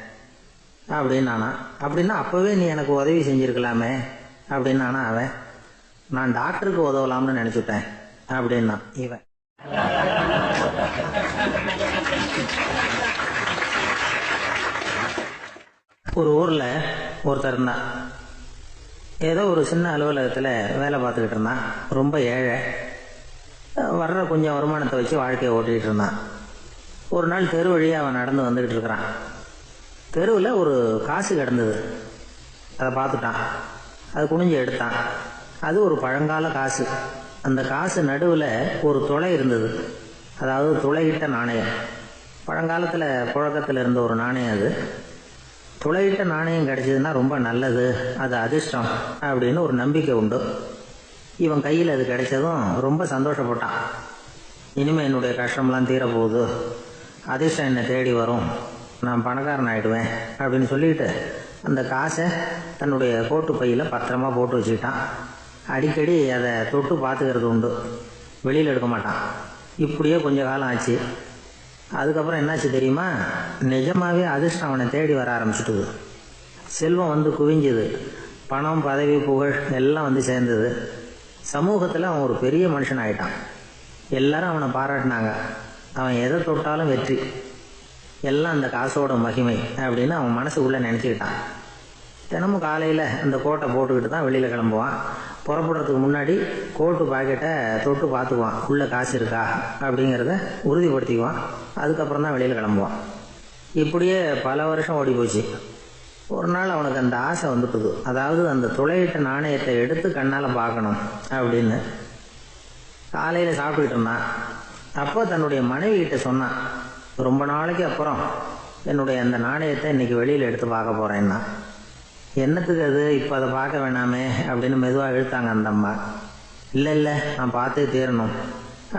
அப்படின்னானா. அப்படின்னா அப்போவே நீ எனக்கு உதவி செஞ்சுருக்கலாமே அப்படின்னானா அவன். நான் டாக்டருக்கு உதவலாம்னு நினச்சிட்டேன் அப்படின்னா இவன். ஒரு ஊரில் ஒருத்தர் இருந்தான். ஏதோ ஒரு சின்ன அலுவலகத்தில் வேலை பார்த்துக்கிட்டு இருந்தான். ரொம்ப ஏழை. வர்ற கொஞ்சம் வருமானத்தை வச்சு வாழ்க்கையை ஓட்டிகிட்டு இருந்தான். ஒரு நாள் தெரு வழியாக அவன் நடந்து வந்துக்கிட்டு இருக்கிறான். தெருவில் ஒரு காசு கிடந்தது. அதை பார்த்துட்டான். அது குனிஞ்சு எடுத்தான். அது ஒரு பழங்கால காசு. அந்த காசு நடுவில் ஒரு துளை இருந்தது. அதாவது துளையிட்ட நாணயம். பழங்காலத்தில் புழக்கத்தில் இருந்த ஒரு நாணயம் அது. துளையிட்ட நாணயம் கிடைச்சதுன்னா ரொம்ப நல்லது, அது அதிர்ஷ்டம் அப்படின்னு ஒரு நம்பிக்கை உண்டு. இவன் கையில் அது கிடைச்சதும் ரொம்ப சந்தோஷப்பட்டான். இனிமேல் என்னுடைய கஷ்டம்லாம் தீரப்போகுது, அதிர்ஷ்டம் என்னை தேடி வரும், நான் பணக்காரன் ஆகிடுவேன் அப்படின்னு சொல்லிட்டு அந்த காசை தன்னுடைய கோட்டு பையில் பத்திரமா போட்டு வச்சுக்கிட்டான். அடிக்கடி அதை தொட்டு பார்த்துக்கிறது உண்டு, வெளியில் எடுக்க மாட்டான். இப்படியே கொஞ்ச காலம் ஆச்சு. அதுக்கப்புறம் என்னாச்சு தெரியுமா? நிஜமாவே அதிர்ஷ்டம் அவனை தேடி வர ஆரம்பிச்சுட்டுது. செல்வம் வந்து குவிஞ்சுது. பணம், பதவி, புகழ் எல்லாம் வந்து சேர்ந்தது. சமூகத்தில் அவன் ஒரு பெரிய மனுஷன் ஆகிட்டான். எல்லாரும் அவனை பாராட்டினாங்க. அவன் எதை தொட்டாலும் வெற்றி, எல்லாம் அந்த காசோட மகிமை அப்படின்னு அவன் மனசுக்குள்ளே நினச்சிக்கிட்டான். தினமும் காலையில் அந்த கோட்டை போட்டுக்கிட்டு தான் வெளியில் கிளம்புவான். புறப்படுறதுக்கு முன்னாடி கோட்டு பாக்கெட்டை தொட்டு பார்த்துக்குவான், உள்ளே காசு இருக்கா அப்படிங்கிறத உறுதிப்படுத்திக்குவான். அதுக்கப்புறம் தான் வெளியில் கிளம்புவான். இப்படியே பல வருஷம் ஓடி போச்சு. ஒரு நாள் அவனுக்கு அந்த ஆசை வந்துட்டுது. அதாவது அந்த துளையிட்ட நாணயத்தை எடுத்து கண்ணால் பார்க்கணும் அப்படின்னு. காலையில் சாப்பிட்டுக்கிட்டு இருந்தான். அப்போ தன்னுடைய மனைவி கிட்ட சொன்னான், ரொம்ப நாளைக்கு அப்புறம் என்னுடைய அந்த நாணயத்தை இன்னைக்கு வெளியில் எடுத்து பார்க்க போகிறேன்னா. என்னத்துக்கு அது, இப்போ அதை பார்க்க வேணாமே அப்படின்னு மெதுவாக இழுத்தாங்க அந்த அம்மா. இல்லை நான் பார்த்தே தீரணும்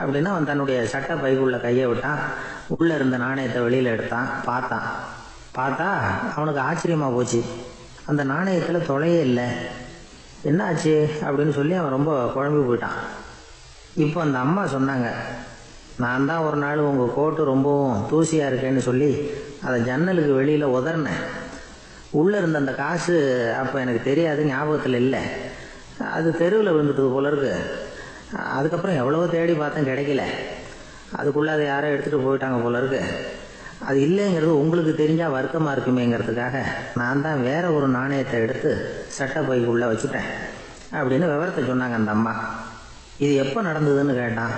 அப்படின்னு அவன் தன்னுடைய சட்டை பைக்குள்ள கையை விட்டான். உள்ளே இருந்த நாணயத்தை வெளியில் எடுத்தான். பார்த்தா அவனுக்கு ஆச்சரியமாக போச்சு. அந்த நாணயத்தில் தொலையே இல்லை. என்ன ஆச்சு அப்படின்னு சொல்லி அவன் ரொம்ப குழம்பி போயிட்டான். இப்போ அந்த அம்மா சொன்னாங்க, நான் தான் ஒரு நாள் உங்கள் கோட்டு ரொம்பவும் தூசியாக இருக்கேன்னு சொல்லி அதை ஜன்னலுக்கு வெளியில் உதறினேன். உள்ளே இருந்த அந்த காசு அப்போ எனக்கு தெரியாது, ஞாபகத்தில் இல்லை. அது தெருவில் விழுந்துட்டு போல இருக்கு. அதுக்கப்புறம் எவ்வளவோ தேடி பார்த்தேன், கிடைக்கல. அதுக்குள்ளே அதை யாரோ எடுத்துகிட்டு போயிட்டாங்க போல இருக்கு. அது இல்லைங்கிறது உங்களுக்கு தெரிஞ்சால் வருத்தமாக இருக்குமேங்கிறதுக்காக நான் தான் வேற ஒரு நாணயத்தை எடுத்து சட்டை பைக்குள்ளே வச்சுட்டேன் அப்படின்னு விவரத்தை சொன்னாங்க அந்த அம்மா. இது எப்போ நடந்ததுன்னு கேட்டான்.